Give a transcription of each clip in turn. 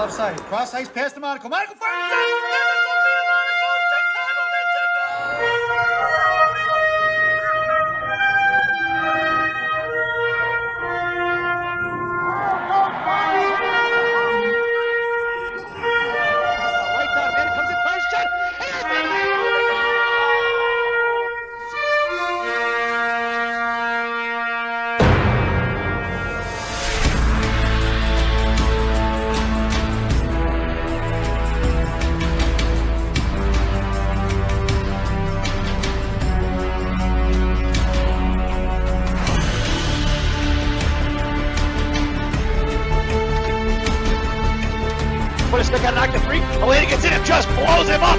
offside. Cross ice pass to Monaco. Monaco fires it. Never Sophia Monaco. Chicago mission Right down, man. It comes in first shot. Put a stick on knock the three. Elena gets in and just blows him up.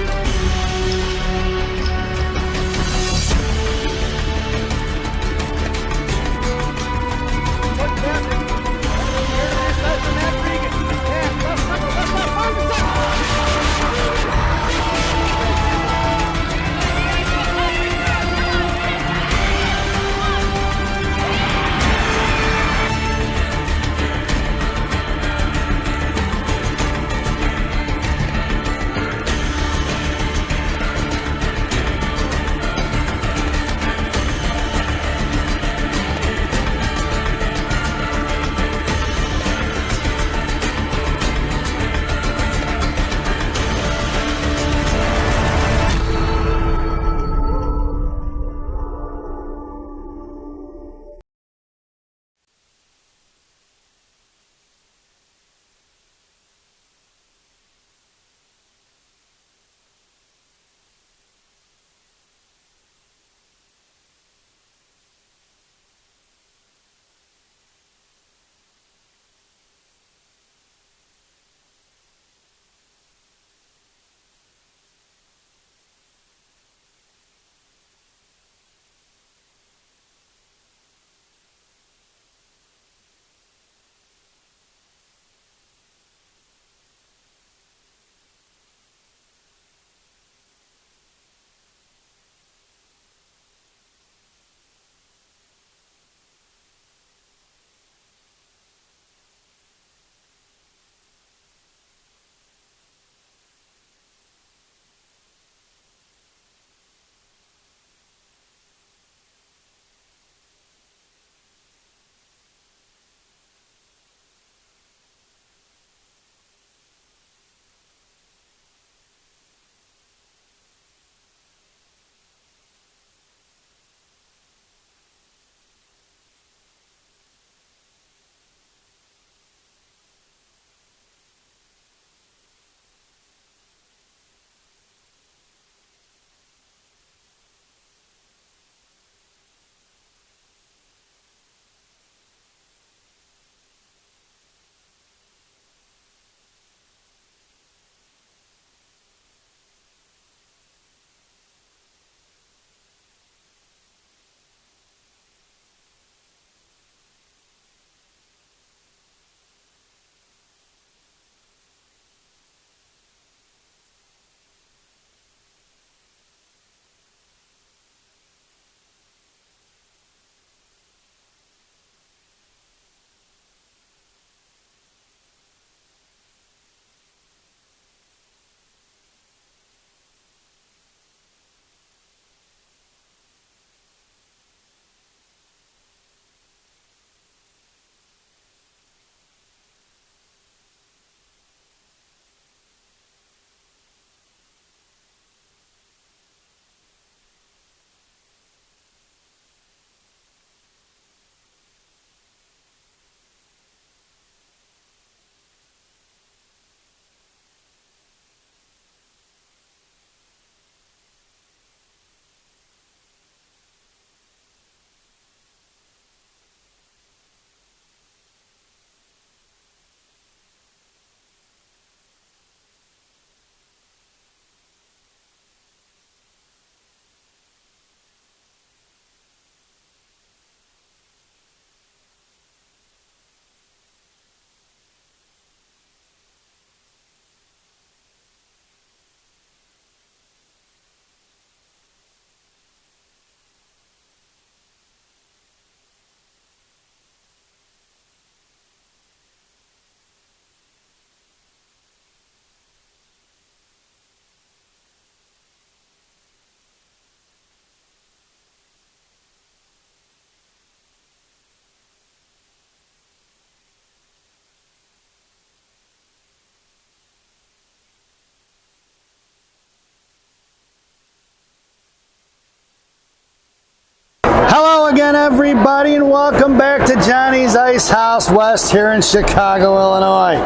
again, everybody, and welcome back to Johnny's Ice House West here in Chicago, Illinois.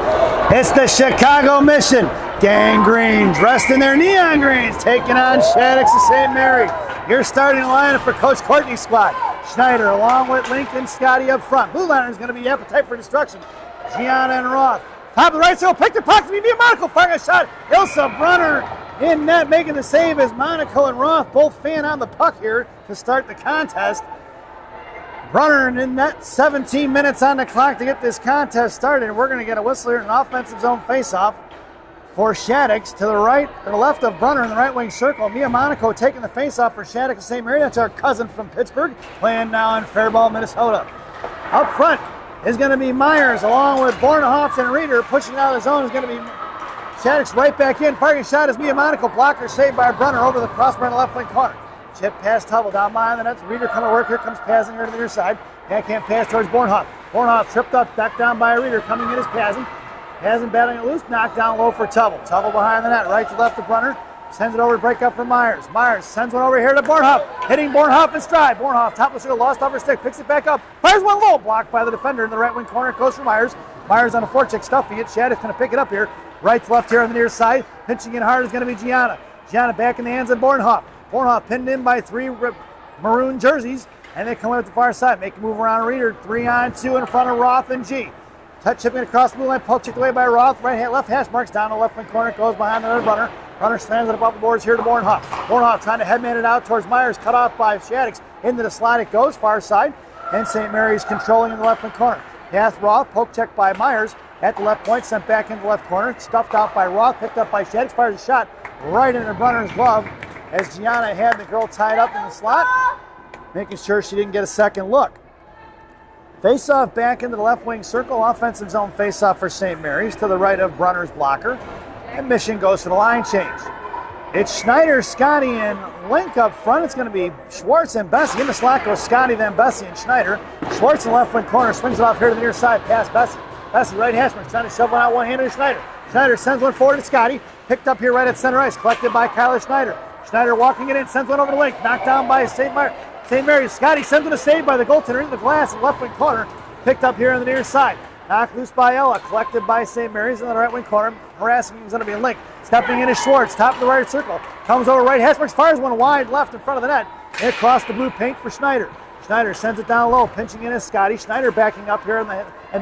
It's the Chicago Mission. Gang green, dressed in their neon greens, taking on Shattuck of St. Mary's. Your starting lineup for Coach Courtney's squad. Schneider along with Lincoln, Scotty up front. Blue liner is going to be Appetite for Destruction. Gianna and Roth. Top of the right circle, picked the puck to be Monaco, firing a shot. Ilsa Brunner in net, making the save as Monaco and Roth both fan on the puck here to start the contest. Brunner in net, 17 minutes on the clock to get this contest started. We're going to get a whistle here, an offensive zone faceoff for Shattuck. To the right or the left of Brunner in the right wing circle. Mia Monaco taking the faceoff for Shattuck of St. Mary. That's our cousin from Pittsburgh, playing now in Faribault, Minnesota. Up front is going to be Myers along with Bornhoff and Reeder. Pushing out of the zone is going to be Shattuck's right back in. Firing shot is Mia Monaco. Blocker saved by Brunner over the crossbar in the left wing corner. Chip pass Tubble down behind the net. Reeder coming to work. Here comes passing here to the near side. Backhand pass towards Bornhoff. Bornhoff tripped up, back down by Reeder. Coming in is passing. Hasn't battling it loose, knocked down low for Tubble. Tubble behind the net, right to left to Brunner. Sends it over to break up for Myers. Myers sends one over here to Bornhoff. Hitting Bornhoff in stride. Bornhoff, top of the circle, lost off her stick, picks it back up. Fires one low, blocked by the defender in the right wing corner. Goes for Myers. Myers on a forecheck, stuffing it. Shattuck's going to pick it up here. Right to left here on the near side. Pinching in hard is going to be Gianna. Gianna back in the hands of Bornhoff. Bornhoff pinned in by three maroon jerseys. And they come out the far side. Make a move around Reeder. 3-on-2 in front of Roth and G. Touch chipping across the blue line, pulled away by Roth. Right hand, left hash marks down the left wing corner, goes behind the runner. Runner slams it above the boards here to Bornhoff. Bornhoff trying to headman it out towards Myers, cut off by Shattuck. Into the slide it goes, far side. And St. Mary's controlling in the left wing corner. Pass Roth, poke check by Myers at the left point, sent back into the left corner. Stuffed out by Roth, picked up by Shattuck, fires a shot right into Brunner's glove as Gianna had the girl tied up in the slot, making sure she didn't get a second look. Face-off back into the left wing circle. Offensive zone face-off for St. Mary's to the right of Brunner's blocker. And Mission goes to the line change. It's Schneider, Scotty, and Link up front. It's going to be Schwartz and Bessie. In the slot goes Scotty, then Bessie and Schneider. Schwartz in the left wing corner. Swings it off here to the near side. Pass Bessie. Bessie right hash mark. Trying to shove one out one-handed to Schneider. Schneider sends one forward to Scotty. Picked up here right at center ice. Collected by Kyler Schneider. Schneider walking it in. Sends one over to Link. Knocked down by St. Mary's. Scotty sends it a save by the goaltender into the glass in the left wing corner. Picked up here on the near side. Knocked loose by Ella. Collected by St. Mary's in the right wing corner. Harassing is going to be Link. Stepping in is Schwartz. Top of the right circle. Comes over right. Hashmarks fires one wide left in front of the net. And across the blue paint for Schneider. Schneider sends it down low. Pinching in is Scotty. Schneider backing up here in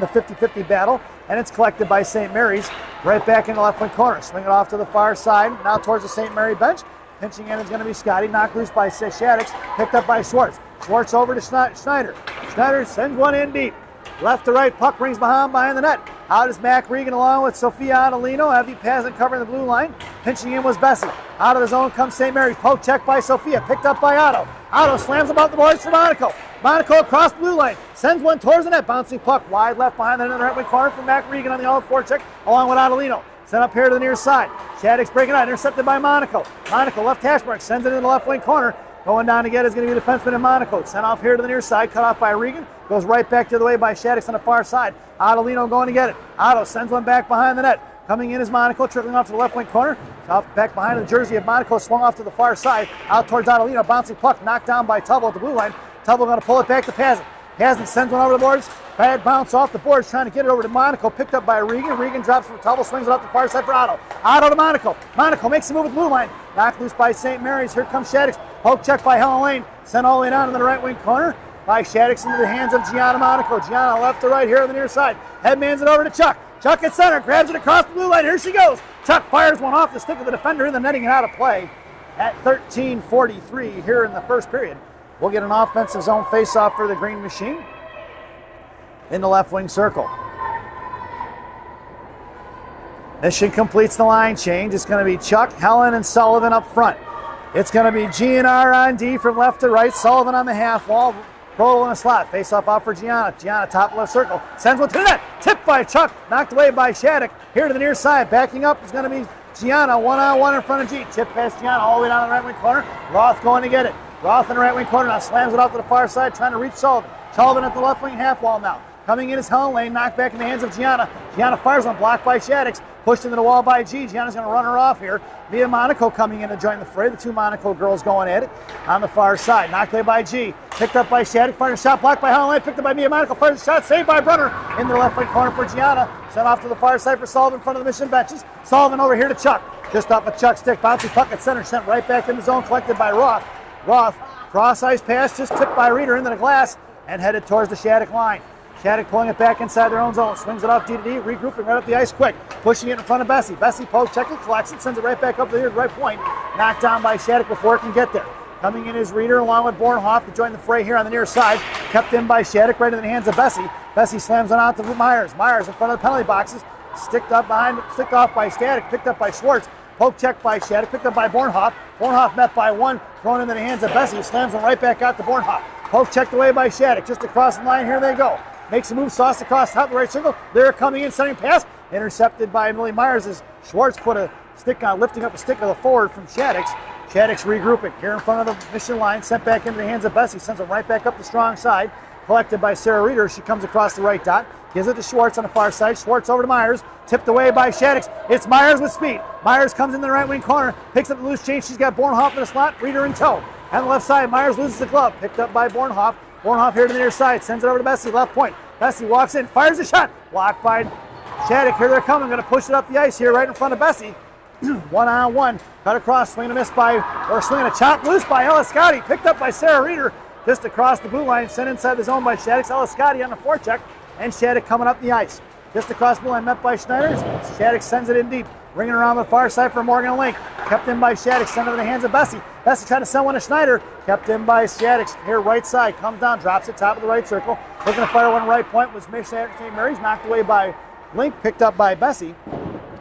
the 50-50 battle. And it's collected by St. Mary's. Right back in the left wing corner. Swing it off to the far side. Now towards the St. Mary bench. Pinching in is going to be Scotty. Knocked loose by Shattuck. Picked up by Schwartz. Schwartz over to Schneider. Schneider sends one in deep. Left to right, puck rings behind the net. Out is Mac Regan along with Sophia Adelino. Heavy passing covering the blue line. Pinching in was Bessie. Out of the zone comes St. Mary's. Poke check by Sophia. Picked up by Otto. Otto slams about the boards for Monaco. Monaco across the blue line. Sends one towards the net. Bouncing puck wide left behind the net in the right wing corner from Mac Regan on the all-four check along with Adelino. Sent up here to the near side. Shattuck's breaking out. Intercepted by Monaco. Monaco left hash mark. Sends it into the left wing corner. Going down to get is going to be defenseman in Monaco. Sent off here to the near side. Cut off by Regan. Goes right back to the way by Shattuck on the far side. Adelino going to get it. Otto sends one back behind the net. Coming in is Monaco. Trickling off to the left wing corner. Off back behind the jersey of Monaco. Swung off to the far side. Out towards Adelino. Bouncing puck. Knocked down by Tubble at the blue line. Tubble going to pull it back to Pazin. Pazin sends one over the boards. Bad bounce off the boards, trying to get it over to Monaco. Picked up by Regan. Regan drops from Tubble, swings it up the far side for Otto. Otto to Monaco. Monaco makes a move with the blue line. Knocked loose by St. Mary's. Here comes Shattuck. Poke check by Helen Lane. Sent all the way down to the right wing corner by Shattuck into the hands of Gianna Monaco. Gianna left to right here on the near side. Headmans it over to Chuck. Chuck at center. Grabs it across the blue line. Here she goes. Chuck fires one off the stick of the defender in the netting and out of play at 13:43 here in the first period. We'll get an offensive zone face-off for the Green Machine in the left wing circle. Mission completes the line change. It's going to be Chuck, Helen, and Sullivan up front. It's going to be GNR on D from left to right. Sullivan on the half wall. Prolo in the slot. Face off out for Gianna. Gianna top left circle. Sends one to the net. Tipped by Chuck. Knocked away by Shattuck. Here to the near side. Backing up is going to be Gianna. One-on-one in front of G. Chip past Gianna all the way down the right wing corner. Roth going to get it. Roth in the right wing corner now. Slams it off to the far side. Trying to reach Sullivan. Sullivan at the left wing half wall now. Coming in is Helen Lane, knocked back in the hands of Gianna. Gianna fires one, blocked by Shattuck, pushed into the wall by G. Gianna's going to run her off here. Mia Monaco coming in to join the fray. The two Monaco girls going at it on the far side. Knocked away by G. Picked up by Shattuck, fired a shot, blocked by Helen Lane, picked up by Mia Monaco, fired a shot, saved by Brunner. In the left right corner for Gianna. Sent off to the far side for Sullivan in front of the Mission benches. Sullivan over here to Chuck. Just off a Chuck stick, bouncy puck at center, sent right back in the zone, collected by Roth. Roth, cross-ice pass, just tipped by Reeder into the glass and headed towards the Shattuck line. Shattuck pulling it back inside their own zone, swings it off D-to-D, regrouping right up the ice quick, pushing it in front of Bessie. Bessie poke, check it, collects it, sends it right back up to the right point, knocked down by Shattuck before it can get there. Coming in is Reeder along with Bornhoff to join the fray here on the near side, kept in by Shattuck right in the hands of Bessie. Bessie slams it out to Myers. Myers in front of the penalty boxes, sticked off by Shattuck, picked up by Schwartz. Poke check by Shattuck, picked up by Bornhoff. Bornhoff met by one, thrown into the hands of Bessie, slams them right back out to Bornhoff. Poke checked away by Shattuck, just across the line, here they go. Makes a move, sauce across top of the right circle. They're coming in, sending pass, intercepted by Millie Myers as Schwartz put a stick on, lifting up a stick of the forward from Shattuck's. Shattuck's regrouping here in front of the Mission line, sent back into the hands of Bessie, sends it right back up the strong side. Collected by Sarah Reeder. She comes across the right dot, gives it to Schwartz on the far side. Schwartz over to Myers, tipped away by Shattuck. It's Myers with speed. Myers comes in the right wing corner, picks up the loose change. She's got Bornhoff in the slot, Reeder in tow. On the left side, Myers loses the glove, picked up by Bornhoff. Bornhoff here to the near side, sends it over to Bessie, left point. Bessie walks in, fires a shot, blocked by Shattuck. Here they're coming, going to push it up the ice here right in front of Bessie. One-on-one, cut across, swinging a miss swinging a chop loose by Ellis Scotty, picked up by Sarah Reeder. Just across the blue line, sent inside the zone by Shattuck. Ellis Scotty on the forecheck, and Shattuck coming up the ice. Just across the blue line, met by Schneider. Shattuck sends it in deep, ringing around the far side for Morgan Link. Kept in by Shattuck, sent it in the hands of Bessie. Bessie trying to send one to Schneider. Kept in by Shattuck. Here, right side, comes down, drops it, top of the right circle. Looking to fire one right point was St. Mary's, knocked away by Link, picked up by Bessie.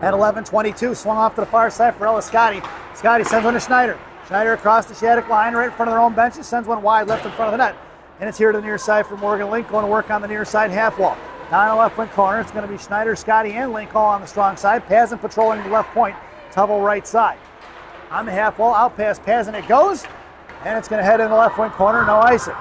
At 11:22, swung off to the far side for Ellis Scotty. Scotty sends one to Schneider. Schneider across the Shattuck line, right in front of their own benches, sends one wide left in front of the net. And it's here to the near side for Morgan Link, going to work on the near side half wall. Down the left wing corner, it's going to be Schneider, Scotty, and Link all on the strong side. Pazin patrolling the left point, Tubble right side. On the half wall, out past Pazin it goes, and it's going to head in the left wing corner, no icing.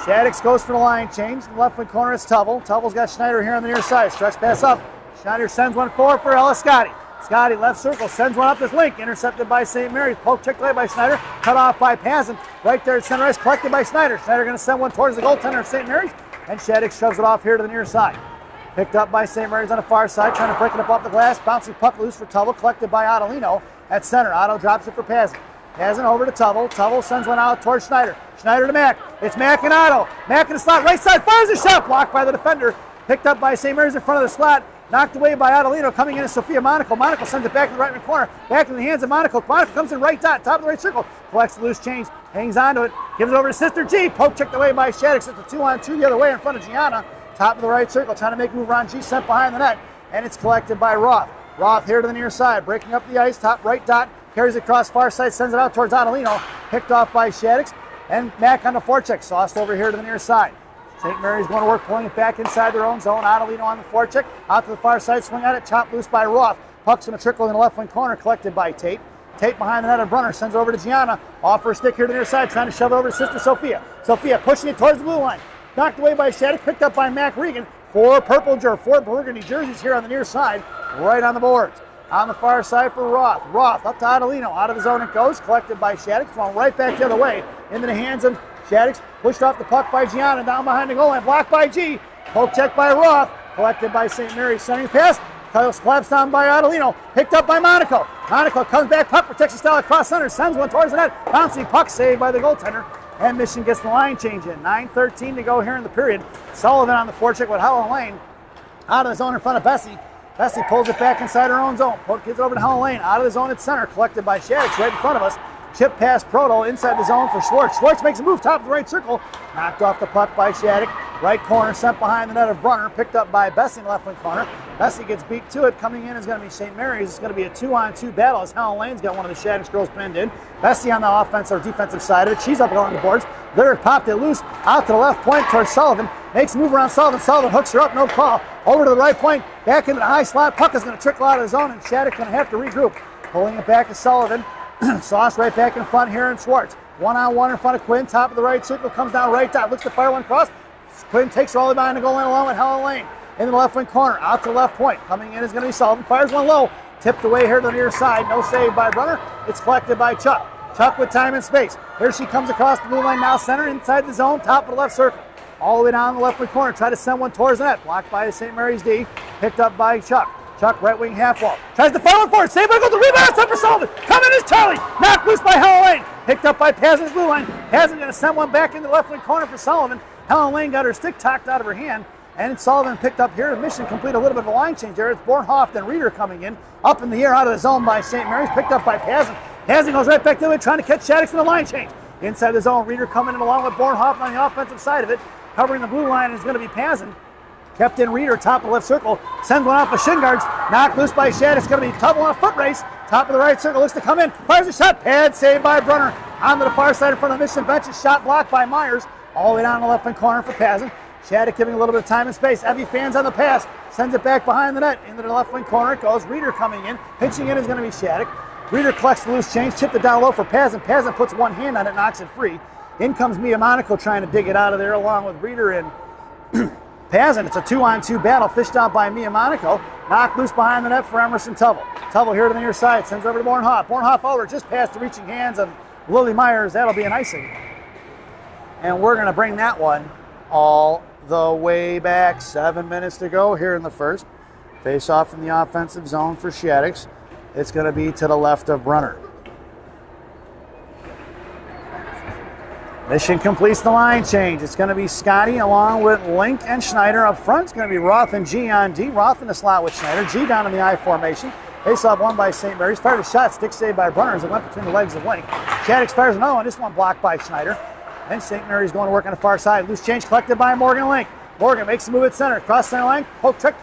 Shattuck goes for the line change. In the left wing corner is Tubble. Tubble's got Schneider here on the near side. Stretch pass up. Schneider sends one forward for Ellis Scotty. Scotty, left circle, sends one up this Link, intercepted by St. Mary's. Poke checked away by Schneider, cut off by Pazin. Right there at center ice, collected by Schneider. Schneider going to send one towards the goaltender of St. Mary's, and Shattuck shoves it off here to the near side. Picked up by St. Mary's on the far side, trying to break it up off the glass. Bouncing puck loose for Tubble, collected by Ottolino at center. Otto drops it for Pazin. Pazin over to Tubble. Tubble sends one out towards Schneider. Schneider to Mack. It's Mack and Otto. Mack in the slot, right side, fires a shot, blocked by the defender. Picked up by St. Mary's in front of the slot. Knocked away by Ottolino, coming in is Sophia Monaco. Monaco sends it back to the right wing corner, back in the hands of Monaco. Monaco comes in right dot, top of the right circle, collects the loose change, hangs onto it, gives it over to Sister G. Poke checked away by Shattuck, it's a 2-on-2 the other way in front of Gianna. Top of the right circle, trying to make a move around G, sent behind the net, and it's collected by Roth. Roth here to the near side, breaking up the ice, top right dot, carries it across far side, sends it out towards Ottolino, picked off by Shattuck, and Mack on the forecheck, sauced over here to the near side. St. Mary's going to work, pulling it back inside their own zone. Ottolino on the forecheck, out to the far side, swing at it, chopped loose by Roth. Puck's going to trickle in the left wing corner, collected by Tate. Tate behind the net, and Brunner sends it over to Gianna. Off her stick here to the near side, trying to shove it over to Sister Sophia. Sophia pushing it towards the blue line. Knocked away by Shattuck, picked up by Mac Regan. Four burgundy jerseys here on the near side, right on the boards. On the far side for Roth. Roth up to Ottolino, out of the zone it goes, collected by Shattuck, thrown right back the other way into the hands of Shattuck, pushed off the puck by Gianna, down behind the goal line, blocked by G. Poke check by Roth, collected by St. Mary's, sending pass. Slaps down by Ottolino, picked up by Monaco. Monaco comes back, puck protection style across center, sends one towards the net. Bouncing puck saved by the goaltender, and Mission gets the line change in. 9:13 to go here in the period. Sullivan on the forecheck with Helen Lane out of the zone in front of Bessie. Bessie pulls it back inside her own zone. Gives it over to Helen Lane, out of the zone at center, collected by Shattuck right in front of us. Chip past Proto inside the zone for Schwartz. Schwartz makes a move, top of the right circle. Knocked off the puck by Shattuck. Right corner sent behind the net of Brunner. Picked up by Bessie in the left wing corner. Bessie gets beat to it. Coming in is going to be St. Mary's. It's going to be a 2-on-2 battle as Helen Lane's got one of the Shattuck girls pinned in. Bessie on the offensive or defensive side of it. She's up along the boards. Lyric popped it loose out to the left point towards Sullivan. Makes a move around Sullivan. Sullivan hooks her up, no call. Over to the right point. Back into the high slot. Puck is going to trickle out of the zone, and Shattuck going to have to regroup. Pulling it back to Sullivan. Sauce right back in front here in Schwartz. 1-on-1 in front of Quinn. Top of the right circle. Comes down right top. Looks to fire one cross. Quinn takes her all the way behind the goal line along with Helen Lane. In the left wing corner, out to the left point. Coming in is going to be Sullivan. Fires one low. Tipped away here to the near side. No save by Brunner. It's collected by Chuck. Chuck with time and space. Here she comes across the blue line now, center, inside the zone, top of the left circle. All the way down the left wing corner. Try to send one towards the net. Blocked by the St. Mary's D. Picked up by Chuck. Chuck, right wing half wall. Tries to fire one forward. Save by goal. The rebound. Up for Sullivan. Coming is Charlie. Knocked loose by Helen Lane. Picked up by Pazzin's blue line. Pazin going to send one back into the left wing corner for Sullivan. Helen Lane got her stick tacked out of her hand. And Sullivan picked up here. Mission complete a little bit of a line change there. It's Bornhoff, then Reeder coming in. Up in the air out of the zone by St. Mary's. Picked up by Pazin. Pazin goes right back to it, trying to catch Shattuck in the line change. Inside the zone, Reeder coming in along with Bornhoff on the offensive side of it. Covering the blue line is going to be Pazin. Kept in Reeder, top of the left circle. Sends one off the shin guards. Knocked loose by Shattuck. It's going to be Tubble on a foot race. Top of the right circle, looks to come in. Fires a shot. Pad saved by Brunner. Onto the far side in front of the Mission bench. A shot blocked by Myers. All the way down the left wing corner for Pazin. Shattuck giving a little bit of time and space. Evie fans on the pass. Sends it back behind the net. Into the left wing corner it goes. Reeder coming in. Pitching in is going to be Shattuck. Reeder collects the loose change. Chipped it down low for Pazin. Pazin puts one hand on it, knocks it free. In comes Mia Monaco trying to dig it out of there along with Reeder and Pazin. It's a 2-on-2 battle. Fished out by Mia Monaco. Knocked loose behind the net for Emerson Tubble. Tubble here to the near side. Sends over to Bornhoff. Bornhoff over just past the reaching hands of Lily Myers. That'll be an icing. And we're going to bring that one all the way back. 7 minutes to go here in the first. Face off in the offensive zone for Shattuck. It's going to be to the left of Brunner. Mission completes the line change. It's going to be Scotty along with Link and Schneider up front. It's going to be Roth and G on D. Roth in the slot with Schneider. G down in the I formation. Face off one by St. Mary's. Fired a shot. Stick saved by Brunner as it went between the legs of Link. Shattuck fires another one. This one blocked by Schneider. And St. Mary's going to work on the far side. Loose change collected by Morgan Link. Morgan makes the move at center. Cross center line. Poke trick.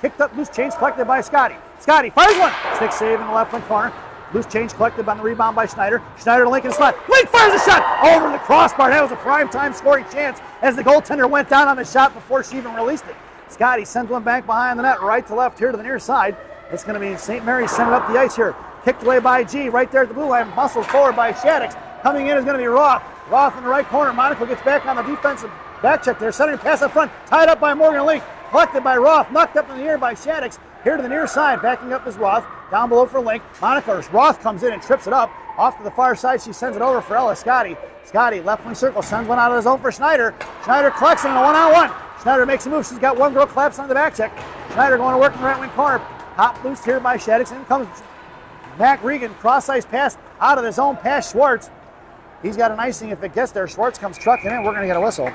Kicked up. Loose change collected by Scotty. Scotty fires one. Stick save in the left wing corner. Loose change collected on the rebound by Schneider. Schneider to Link in the slot. Link fires a shot over the crossbar. That was a prime time scoring chance as the goaltender went down on the shot before she even released it. Scotty sends one back behind the net, right to left here to the near side. It's going to be St. Mary's sending up the ice here. Kicked away by G right there at the blue line. Muscled forward by Shattuck. Coming in is going to be Roth. Roth in the right corner. Monaco gets back on the defensive back check there. Centering pass up front. Tied up by Morgan Link. Collected by Roth. Knocked up in the air by Shattuck. Here to the near side. Backing up is Roth. Down below for Link. Monaco. Roth comes in and trips it up. Off to the far side. She sends it over for Ella Scotty. Scotty, left wing circle. Sends one out of the zone for Schneider. Schneider collects it in a one-on-one. Schneider makes a move. She's got one girl collapse on the back check. Schneider going to work in the right wing corner. Hop loose here by Shattuck. In comes Mac Regan. Cross-ice pass out of the zone past Schwartz. He's got an icing if it gets there. Schwartz comes trucking in. We're going to get a whistle.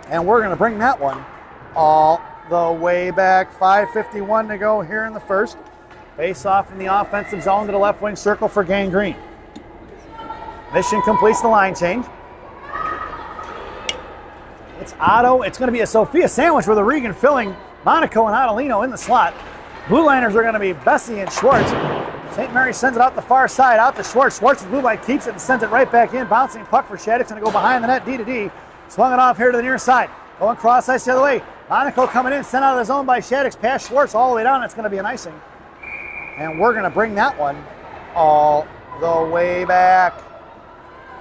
And we're going to bring that one all the way back. 5:51 to go here in the first. Face off in the offensive zone to the left wing circle for Gangrene. Mission completes the line change. It's Otto. It's going to be a Sophia sandwich with a Regan filling Monaco and Adelino in the slot. Blue liners are going to be Bessie and Schwartz. St. Mary sends it out the far side, out to Schwartz. Schwartz, the blue line, keeps it and sends it right back in. Bouncing puck for Shattuck's going to go behind the net, D to D. Swung it off here to the near side. Going cross ice the other way. Monaco coming in, sent out of the zone by Shattuck's past Schwartz all the way down. It's going to be an icing. And we're going to bring that one all the way back.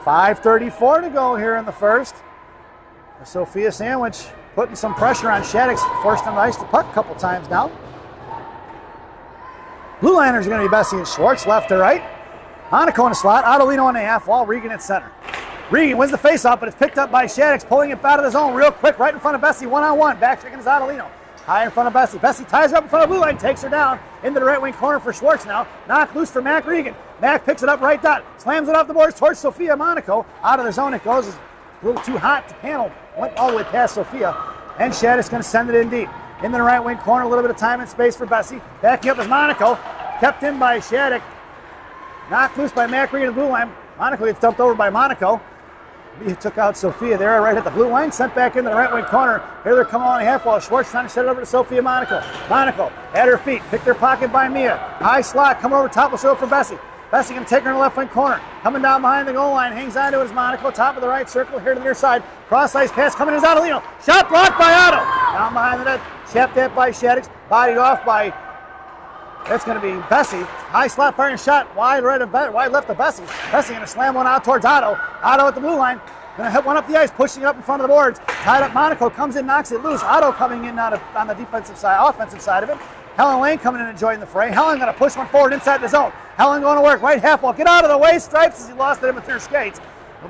5:34 to go here in the first. The Sophia sandwich putting some pressure on Shattuck's. Forced them to ice the puck a couple times now. Blue liners are going to be Bessie and Schwartz, left to right. Monaco in the slot, Adelino on the half wall, Regan at center. Regan wins the faceoff, but it's picked up by Shattuck, pulling it out of the zone real quick, right in front of Bessie, one-on-one. Back checking is Adelino. High in front of Bessie. Bessie ties her up in front of blue line, takes her down into the right wing corner for Schwartz now. Knocked loose for Mac Regan. Mac picks it up right dot, slams it off the boards towards Sophia Monaco. Out of the zone it goes. It's a little too hot to panel. Went all the way past Sophia. And Shattuck's going to send it in deep. Into the right wing corner, a little bit of time and space for Bessie. Backing up is Monaco. Kept in by Shattuck. Knocked loose by Mac Regan in the blue line. Monaco gets dumped over by Monaco. He took out Sophia there right at the blue line. Sent back into the right wing corner. Here they're coming on the half wall. Schwartz trying to set it over to Sophia Monaco. Monaco at her feet. Picked her pocket by Mia. High slot. Coming over top of show for Bessie. Bessie going to take her in the left wing corner. Coming down behind the goal line. Hangs on to it is Monaco. Top of the right circle here to the near side. Cross ice pass coming is Adelino. Shot blocked by Otto. Down behind the net. Chapped at by Shattuck. Bodied off by... That's going to be Bessie. High slot firing shot wide left of Bessie. Bessie going to slam one out towards Otto. Otto at the blue line. Gonna hit one up the ice, pushing it up in front of the boards. Tied up Monaco, comes in, knocks it loose. Otto coming in on the defensive side, offensive side of it. Helen Lane coming in and joining the fray. Helen gonna push one forward inside the zone. Helen going to work, right half wall. Get out of the way, Stripes as he lost it in between her skates.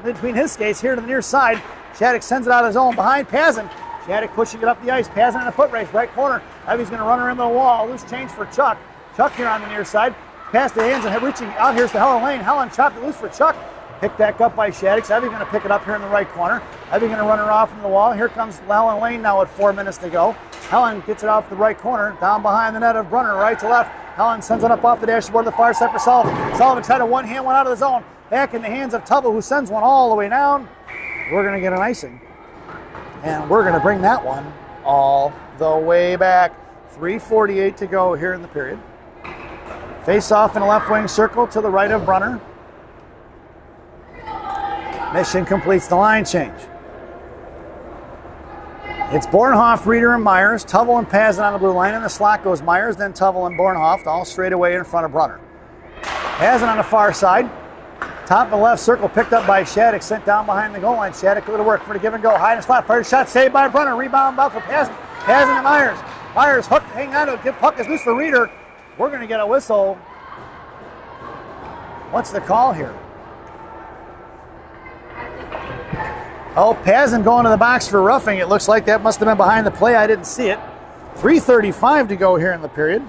Between his skates here to the near side. Shattuck sends it out of the zone behind Pazin. Shattuck pushing it up the ice. Pazin in a foot race, right corner. Evie's gonna run her into the wall. Loose change for Chuck. Chuck here on the near side. Past the hands and reaching out here's to Helen Lane. Helen chopped it loose for Chuck. Picked back up by Shattuck. Evie going to pick it up here in the right corner. Evie going to run her off from the wall. Here comes Helen Lane now with 4 minutes to go. Helen gets it off the right corner, down behind the net of Brunner, right to left. Helen sends it up off the dashboard to the far side for Sullivan. Sullivan tried to one-hand one out of the zone. Back in the hands of Tubble, who sends one all the way down. We're going to get an icing. And we're going to bring that one all the way back. 3:48 to go here in the period. Face off in a left wing circle to the right of Brunner. Mission completes the line change. It's Bornhoff, Reeder, and Myers. Tubble and Pazin on the blue line. In the slot goes Myers, then Tubble and Bornhoff, all straight away in front of Brunner. Pazin on the far side. Top of the left circle picked up by Shattuck, sent down behind the goal line. Shattuck a little work for the give and go. High in the slot, fired shot, saved by Brunner. Rebound out for Pazin. Pazin and Myers. Myers hooked, hang on to it. Puck is loose for Reeder. We're going to get a whistle. What's the call here? Oh, Pazin going to the box for roughing. It looks like that must have been behind the play. I didn't see it. 3:35 to go here in the period.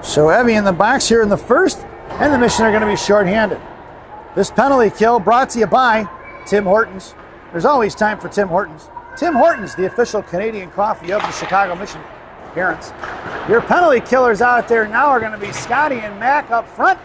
So Evie in the box here in the first, and the Mission are going to be shorthanded. This penalty kill brought to you by Tim Hortons. There's always time for Tim Hortons. Tim Hortons, the official Canadian coffee of the Chicago Mission parents. Your penalty killers out there now are going to be Scotty and Mac up front.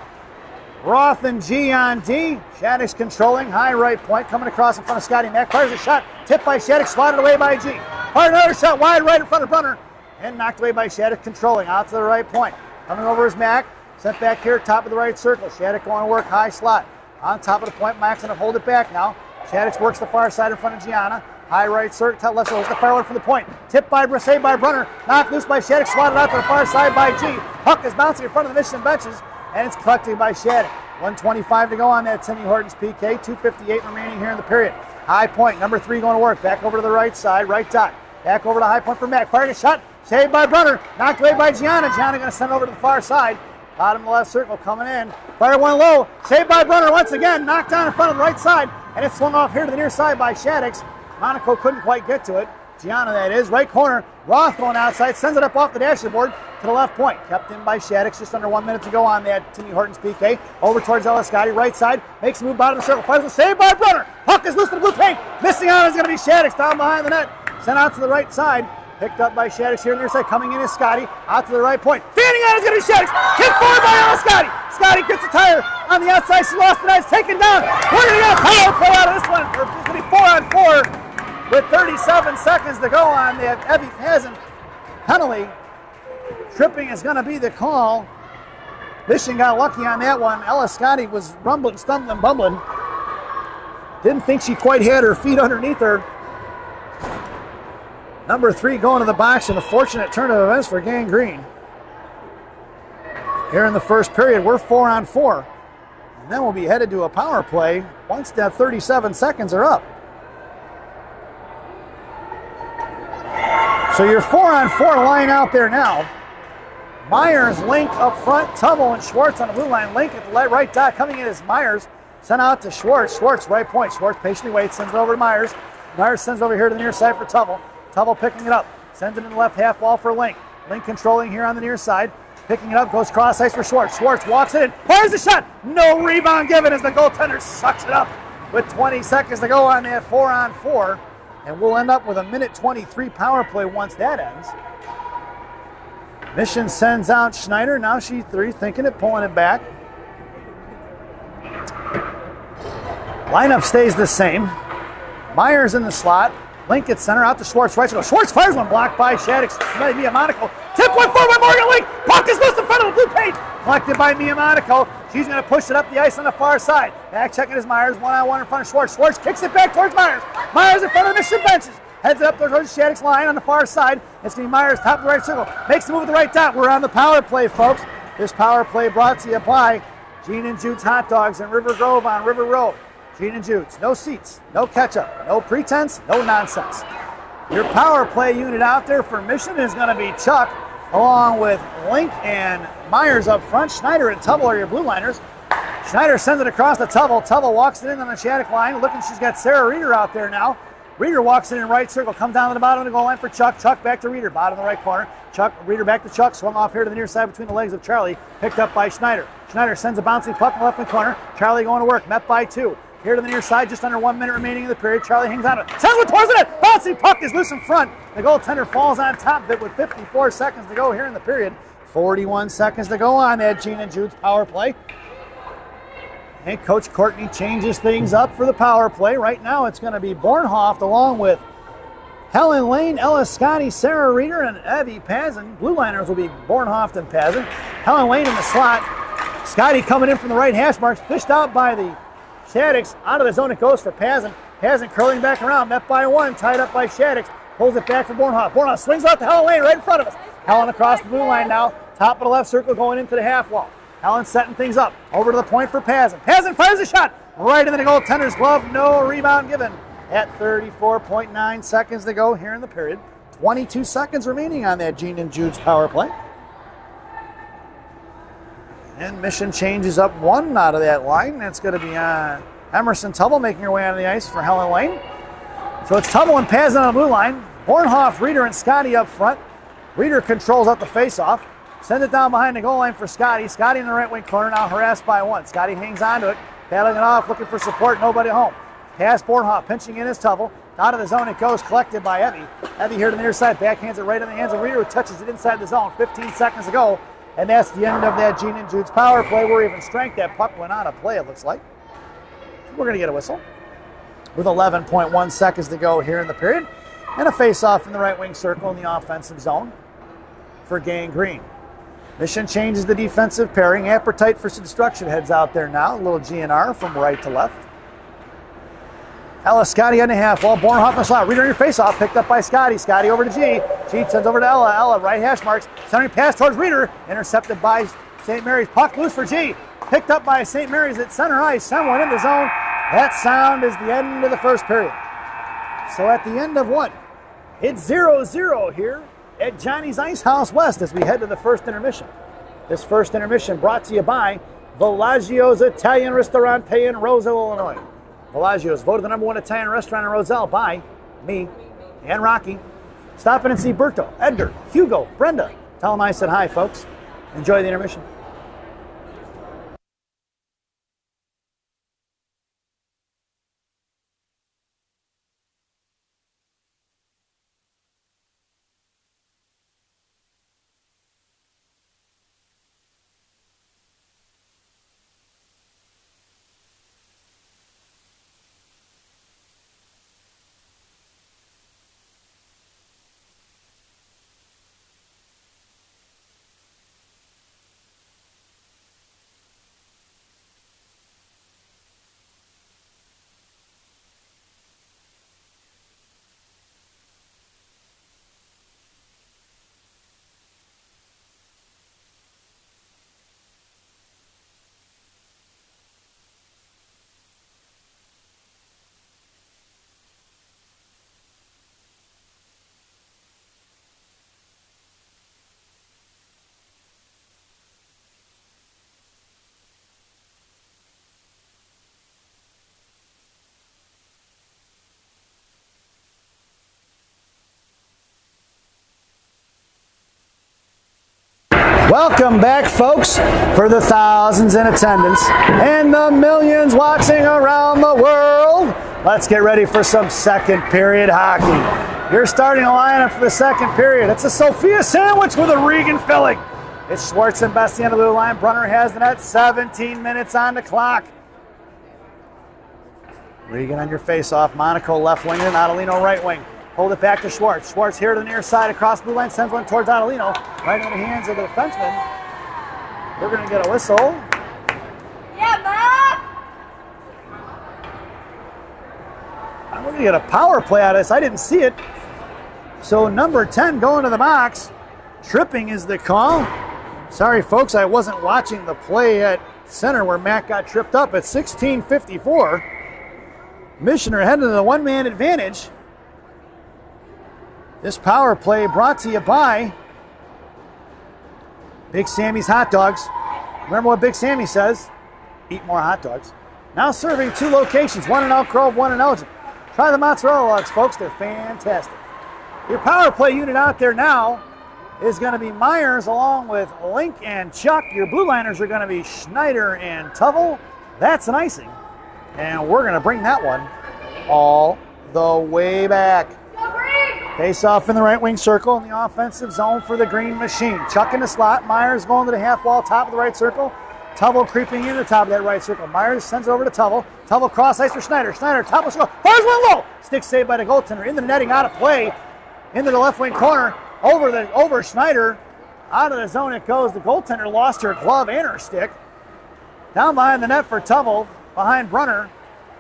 Roth and G on D. Shattuck's controlling, high right point, coming across in front of Scotty Mac. Fires a shot, tipped by Shattuck, swatted away by G. Fired another shot wide right in front of Brunner, and knocked away by Shattuck, controlling out to the right point. Coming over is Mac, sent back here, top of the right circle. Shattuck going to work, high slot. On top of the point, Mac's going to hold it back now. Shattuck works the far side in front of Gianna. High right circle, top left circle, the fire one from the point. Tipped by, saved by Brunner, knocked loose by Shattuck, swatted out to the far side by G. Puck is bouncing in front of the Mission benches, and it's collected by Shattuck. 1:25 to go on that Timmy Hortons PK. 2:58 remaining here in the period. High point, number 3 going to work. Back over to the right side, right dot. Back over to high point for Mac. Fired a shot, saved by Brunner. Knocked away by Gianna. Gianna going to send it over to the far side. Bottom of the left circle coming in. Fired one low, saved by Brunner once again. Knocked down in front of the right side. And it's swung off here to the near side by Shattuck. Monaco couldn't quite get to it. Gianna, that is. Right corner. Roth going outside. Sends it up off the dashboard to the left point. Kept in by Shattuck. Just under 1 minute to go on that Timmy Hortons PK. Over towards Ella Scotty. Right side. Makes a move bottom of the circle. Fires a save by Brunner. Puck is loose to the blue paint. Missing out is going to be Shattuck down behind the net. Sent out to the right side. Picked up by Shattuck here on the near side. Coming in is Scotty. Out to the right point. Fanning out is going to be Shattuck. Kicked forward by Ella Scotty. Scotty gets a tire on the outside. She lost the net. It's taken down. We're going to get a power play out of this one. It's going to be 4-on-4. With 37 seconds to go on that Evie Pazin penalty. Tripping is going to be the call. Mission got lucky on that one. Ella Scotty was rumbling, stumbling, bumbling. Didn't think she quite had her feet underneath her. Number 3 going to the box in a fortunate turn of events for Gang Green. Here in the first period, we're 4-on-4. And then we'll be headed to a power play once that 37 seconds are up. So your 4-on-4 line out there now. Myers, Link up front, Tubble and Schwartz on the blue line. Link at the right dot. Coming in is Myers. Sent out to Schwartz. Schwartz, right point. Schwartz patiently waits, sends it over to Myers. Myers sends it over here to the near side for Tubble. Tubble picking it up. Sends it in the left half wall for Link. Link controlling here on the near side. Picking it up, goes cross ice for Schwartz. Schwartz walks it in, fires the shot. No rebound given as the goaltender sucks it up with 20 seconds to go on that 4-on-4. And we'll end up with a 1:23 power play once that ends. Mission sends out Schneider. Now she's rethinking it, pulling it back. Lineup stays the same. Myers in the slot. Link at center, out to Schwartz. Right, so Schwartz fires one, blocked by Shattuck. Mia Monaco. Tip one forward by Morgan Link. Puck is loose in front of the blue paint. Collected by Mia Monaco. She's going to push it up the ice on the far side. Back checking is Myers. 1-on-1 in front of Schwartz. Schwartz kicks it back towards Myers. Myers in front of the Mission benches. Heads it up towards Shattuck's line on the far side. It's going to be Myers, top of the right circle. Makes the move at the right dot. We're on the power play, folks. This power play brought to you by Gene and Jude's Hot Dogs in River Grove on River Road. Gene and Jude's, no seats, no ketchup, no pretense, no nonsense. Your power play unit out there for Mission is going to be Chuck, along with Link and Myers up front. Schneider and Tubble are your blue liners. Schneider sends it across the Tubble. Tubble walks it in on the Shattuck line. Looking, she's got Sarah Reeder out there now. Reeder walks it in right circle, comes down to the bottom of the goal line for Chuck. Chuck back to Reeder, bottom of the right corner. Chuck, Reeder back to Chuck, swung off here to the near side between the legs of Charlie, picked up by Schneider. Schneider sends a bouncing puck in the left hand corner. Charlie going to work, met by 2. Here to the near side, just under 1 minute remaining in the period. Charlie hangs on to it. Sends one towards the net. Bouncing puck is loose in front. The goaltender falls on top of it with 54 seconds to go here in the period. 41 seconds to go on that Gene and Jude's power play. And Coach Courtney changes things up for the power play. Right now it's going to be Bornhoft along with Helen Lane, Ella Scotty, Sarah Reeder, and Evie Pazin. Blue liners will be Bornhoft and Pazin. Helen Lane in the slot. Scotty coming in from the right hash marks, fished out by the Shaddix. Out of the zone it goes for Pazin. Pazin curling back around, met by 1, tied up by Shaddix. Pulls it back for Bornhoft. Bornhoft swings out to Helen Lane right in front of us. Helen across the blue line now. Top of the left circle going into the half wall. Helen setting things up. Over to the point for Pazin. Pazin fires a shot right into the goaltender's glove. No rebound given at 34.9 seconds to go here in the period. 22 seconds remaining on that Gene and Jude's power play. And Mission changes up 1 out of that line. That's going to be Emerson Tubble making her way onto the ice for Helen Lane. So it's Tubble and Pazin on the blue line. Bornhoft, Reeder, and Scotty up front. Reeder controls out the faceoff. Sends it down behind the goal line for Scotty. Scotty in the right wing corner now harassed by 1. Scotty hangs on to it, paddling it off, looking for support, nobody home. Pass Bornhoft, pinching in his Tubble. Out of the zone it goes, collected by Evie. Evie here to the near side, backhands it right in the hands of Reeder, who touches it inside the zone. 15 seconds to go. And that's the end of that Gene and Jude's power play. We're even strength. That puck went on a play, it looks like. We're going to get a whistle with 11.1 seconds to go here in the period. And a face-off in the right wing circle in the offensive zone for Gang Green. Mission changes the defensive pairing. Appetite for Destruction heads out there now. A little GNR from right to left. Ella Scotty on the half wall. Bornhoft in the slot. Reeder in your face-off. Picked up by Scotty. Scotty over to G. G sends over to Ella. Ella right hash marks. Centering pass towards Reeder. Intercepted by St. Mary's. Puck loose for G. Picked up by St. Mary's at center ice. Send one into zone. That sound is the end of the first period. So at the end of what? It's 0-0 here at Johnny's Ice House West as we head to the first intermission. This first intermission brought to you by Villaggio's Italian Ristorante in Roselle, Illinois. Villaggio's voted the #1 Italian restaurant in Roselle by me and Rocky. Stop in and see Berto, Edgar, Hugo, Brenda. Tell them I said hi, folks. Enjoy the intermission. Welcome back, folks, for the thousands in attendance and the millions watching around the world. Let's get ready for some second period hockey. Your starting lineup for the second period. It's a Sophia sandwich with a Regan filling. It's Schwartz and Bessie on the blue line. Brunner has the net. 17 minutes on the clock. Regan on your face-off. Monaco left wing and Adelino right wing. Hold it back to Schwartz. Schwartz here to the near side across the blue line. Sends one towards Adelino. Right into the hands of the defenseman. We're going to get a whistle. Yeah, Mom! I'm going to get a power play out of this. I didn't see it. So number 10 going to the box. Tripping is the call. Sorry, folks, I wasn't watching the play at center where Mac got tripped up at 16:54. Mission are headed to the one-man advantage. This power play brought to you by Big Sammy's Hot Dogs. Remember what Big Sammy says, eat more hot dogs. Now serving 2 locations, one in Elk Grove, one in Elgin. Try the mozzarella logs, folks, they're fantastic. Your power play unit out there now is going to be Myers along with Link and Chuck. Your blue liners are going to be Schneider and Tubble. That's an icing. And we're going to bring that one all the way back. Face off in the right wing circle in the offensive zone for the green machine. Chuck in the slot. Myers going to the half wall, top of the right circle. Tubble creeping in the top of that right circle. Myers sends it over to Tubble. Tubble cross ice for Schneider. Schneider, top of the circle. Fires one low. Stick saved by the goaltender. Into the netting, out of play. Into the left wing corner. Over Schneider. Out of the zone it goes. The goaltender lost her glove and her stick. Down behind the net for Tubble. Behind Brunner.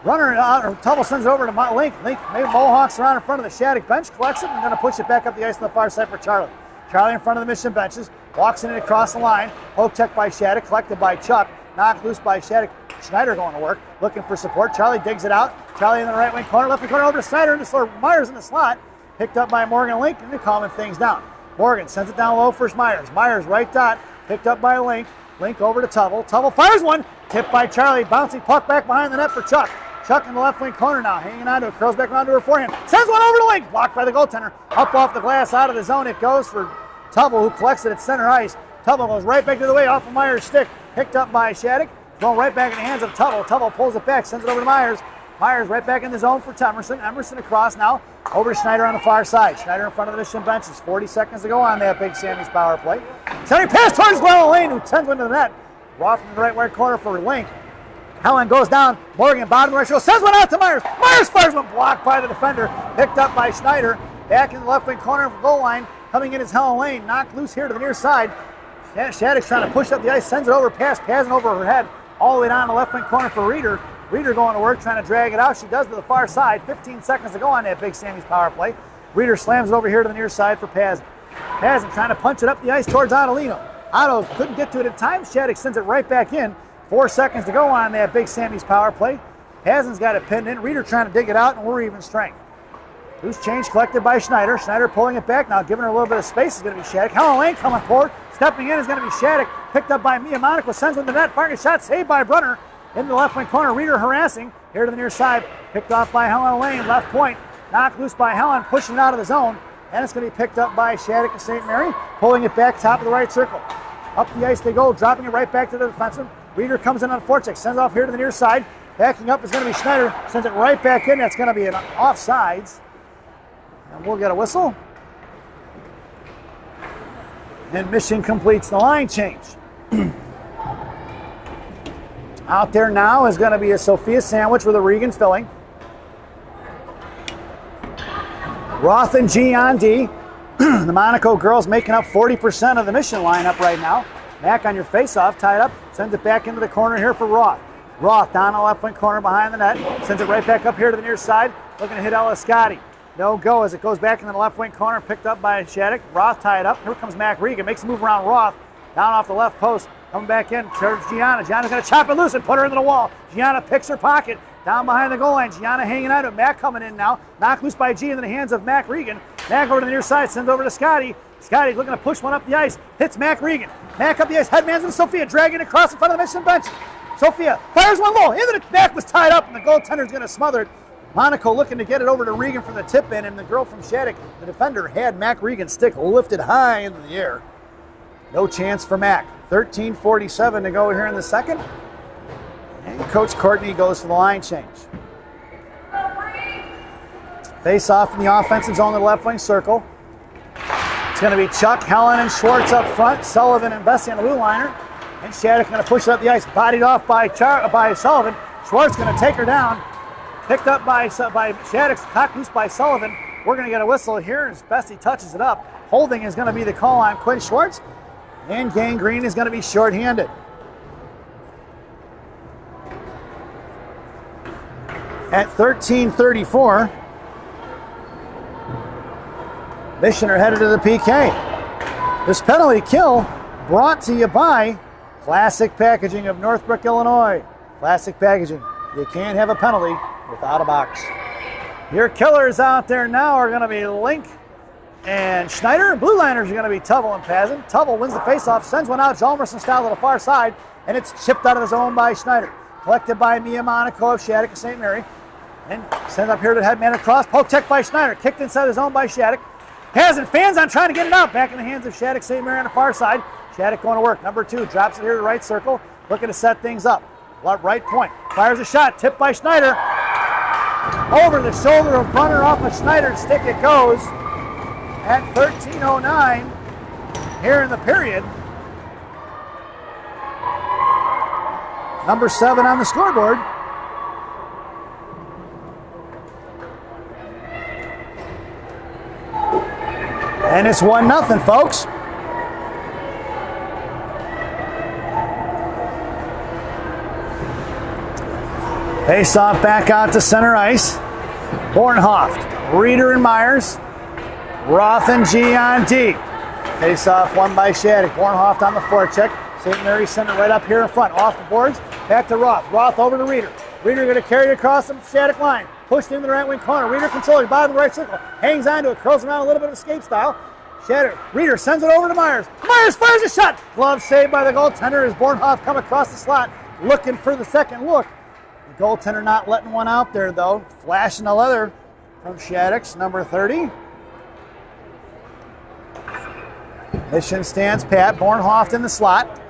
Tubble sends it over to Link. Link, maybe Mohawks around in front of the Shattuck bench, collects it, and going to push it back up the ice on the far side for Charlie. Charlie in front of the Mission benches, walks in it across the line. Poke check by Shattuck, collected by Chuck. Knocked loose by Shattuck. Schneider going to work, looking for support. Charlie digs it out. Charlie in the right wing corner, left wing corner over to Schneider, and Myers in the slot. Picked up by Morgan Link, and they're calming things down. Morgan sends it down low for Myers. Myers right dot, picked up by Link. Link over to Tubble. Tubble fires one, tipped by Charlie. Bouncing puck back behind the net for Chuck. Chuck in the left wing corner now, hanging on to it, curls back around to her forehand. Sends one over to Link, blocked by the goaltender. Up off the glass, out of the zone it goes for Tubble, who collects it at center ice. Tubble goes right back to the way off of Myers' stick. Picked up by Shattuck, thrown right back in the hands of Tubble. Tubble pulls it back, sends it over to Myers. Myers right back in the zone for Emerson. Emerson across now, over to Schneider on the far side. Schneider in front of the Mission benches. 40 seconds to go on that Big Sammy's power play. Sending pass towards Llewellyn Lane, who sends one to the net. Off in the right corner for Link. Helen goes down. Morgan, bottom right shoulder, sends one out to Myers. Myers fires one, blocked by the defender. Picked up by Schneider. Back in the left wing corner of the goal line. Coming in is Helen Lane. Knocked loose here to the near side. Shattuck's trying to push up the ice. Sends it over past Pazin over her head. All the way down the left wing corner for Reeder. Reeder going to work, trying to drag it out. She does to the far side. 15 seconds to go on that Big Sammy's power play. Reeder slams it over here to the near side for Pazin. Pazin trying to punch it up the ice towards Adelino. Otto couldn't get to it at time. Shattuck sends it right back in. 4 seconds to go on that Big Sammy's power play. Pazin's got it pinned in. Reeder trying to dig it out, and we're even strength. Loose change collected by Schneider. Schneider pulling it back now, giving her a little bit of space is going to be Shattuck. Helen Lane coming forward. Stepping in is going to be Shattuck. Picked up by Mia Monaco. Sends one to the net. Firing a shot. Saved by Brunner. In the left wing corner. Reeder harassing. Here to the near side. Picked off by Helen Lane. Left point. Knocked loose by Helen. Pushing it out of the zone. And it's going to be picked up by Shattuck and St. Mary. Pulling it back top of the right circle. Up the ice they go. Dropping it right back to the defenseman. Reeder comes in on a forecheck. Sends off here to the near side. Backing up is going to be Schneider. Sends it right back in. That's going to be an offsides. And we'll get a whistle. And Mission completes the line change. Out there now is going to be a Sophia sandwich with a Regan filling. Roth and G on D. The Monaco girls making up 40% of the Mission lineup right now. Mac on your face-off, tied up. Sends it back into the corner here for Roth. Roth down the left wing corner behind the net. Sends it right back up here to the near side. Looking to hit Ella Scotti. No go as it goes back into the left wing corner. Picked up by Shattuck. Roth tied up. Here comes Mac Regan. Makes a move around Roth. Down off the left post. Coming back in. Turns Gianna. Gianna's going to chop it loose and put her into the wall. Gianna picks her pocket. Down behind the goal line. Gianna hanging out. Mac coming in now. Knocked loose by G into the hands of Mac Regan. Mac over to the near side. Sends over to Scotty. Scotty looking to push one up the ice. Hits Mac Regan. Mac up the ice. Headman's into Sophia. Dragging it across in front of the Mission bench. Sophia fires one low. Into the back was tied up and the goaltender's going to smother it. Monaco looking to get it over to Regan for the tip in, and the girl from Shattuck, the defender, had Mac Regan's stick lifted high into the air. No chance for Mac. 13:47 to go here in the second. And Coach Courtney goes for the line change. Face off in the offensive zone in the left wing circle. It's going to be Chuck, Helen, and Schwartz up front. Sullivan and Bessie on the blue liner. And Shattuck going to push it up the ice. Bodied off by Sullivan. Schwartz going to take her down. Picked up by Shattuck, cocked loose by Sullivan. We're going to get a whistle here as Bessie touches it up. Holding is going to be the call on Quinn Schwartz. And Gangrene is going to be shorthanded. At 13:34, Mission are headed to the PK. This penalty kill brought to you by Classic packaging of Northbrook, Illinois. Classic packaging. You can't have a penalty without a box. Your killers out there now are going to be Link and Schneider. Blue liners are going to be Tubble and Pazin. Tubble wins the faceoff, sends one out, Jalmerson style to the far side, and it's chipped out of the zone by Schneider. Collected by Mia Monaco of Shattuck and St. Mary. And sent up here to the headman across. Poke check by Schneider. Kicked inside the zone by Shattuck. Pazin fans on trying to get it out. Back in the hands of Shattuck St. Mary on the far side. Shattuck going to work. Number 2 drops it here to the right circle. Looking to set things up. Right point. Fires a shot. Tipped by Schneider. Over the shoulder of Brunner off of Schneider's stick it goes. At 13:09 here in the period. Number 7 on the scoreboard. And it's 1-0, folks. Face off back out to center ice. Bornhoft, Reeder and Myers. Roth and G on D. Face off won by Shattuck. Bornhoft on the forecheck. St. Mary sent it right up here in front. Off the boards. Back to Roth. Roth over to Reeder. Reeder going to carry it across the Shattuck line. Pushed into the right wing corner. Reeder controlling. Bottom of the right circle. Hangs onto it. Curls around a little bit of escape style. Shattuck. Reeder sends it over to Myers. Myers fires a shot. Glove saved by the goaltender as Bornhoft come across the slot. Looking for the second look. The goaltender not letting one out there though. Flashing the leather from Shattuck's number 30. Mission stands pat. Bornhoft in the slot.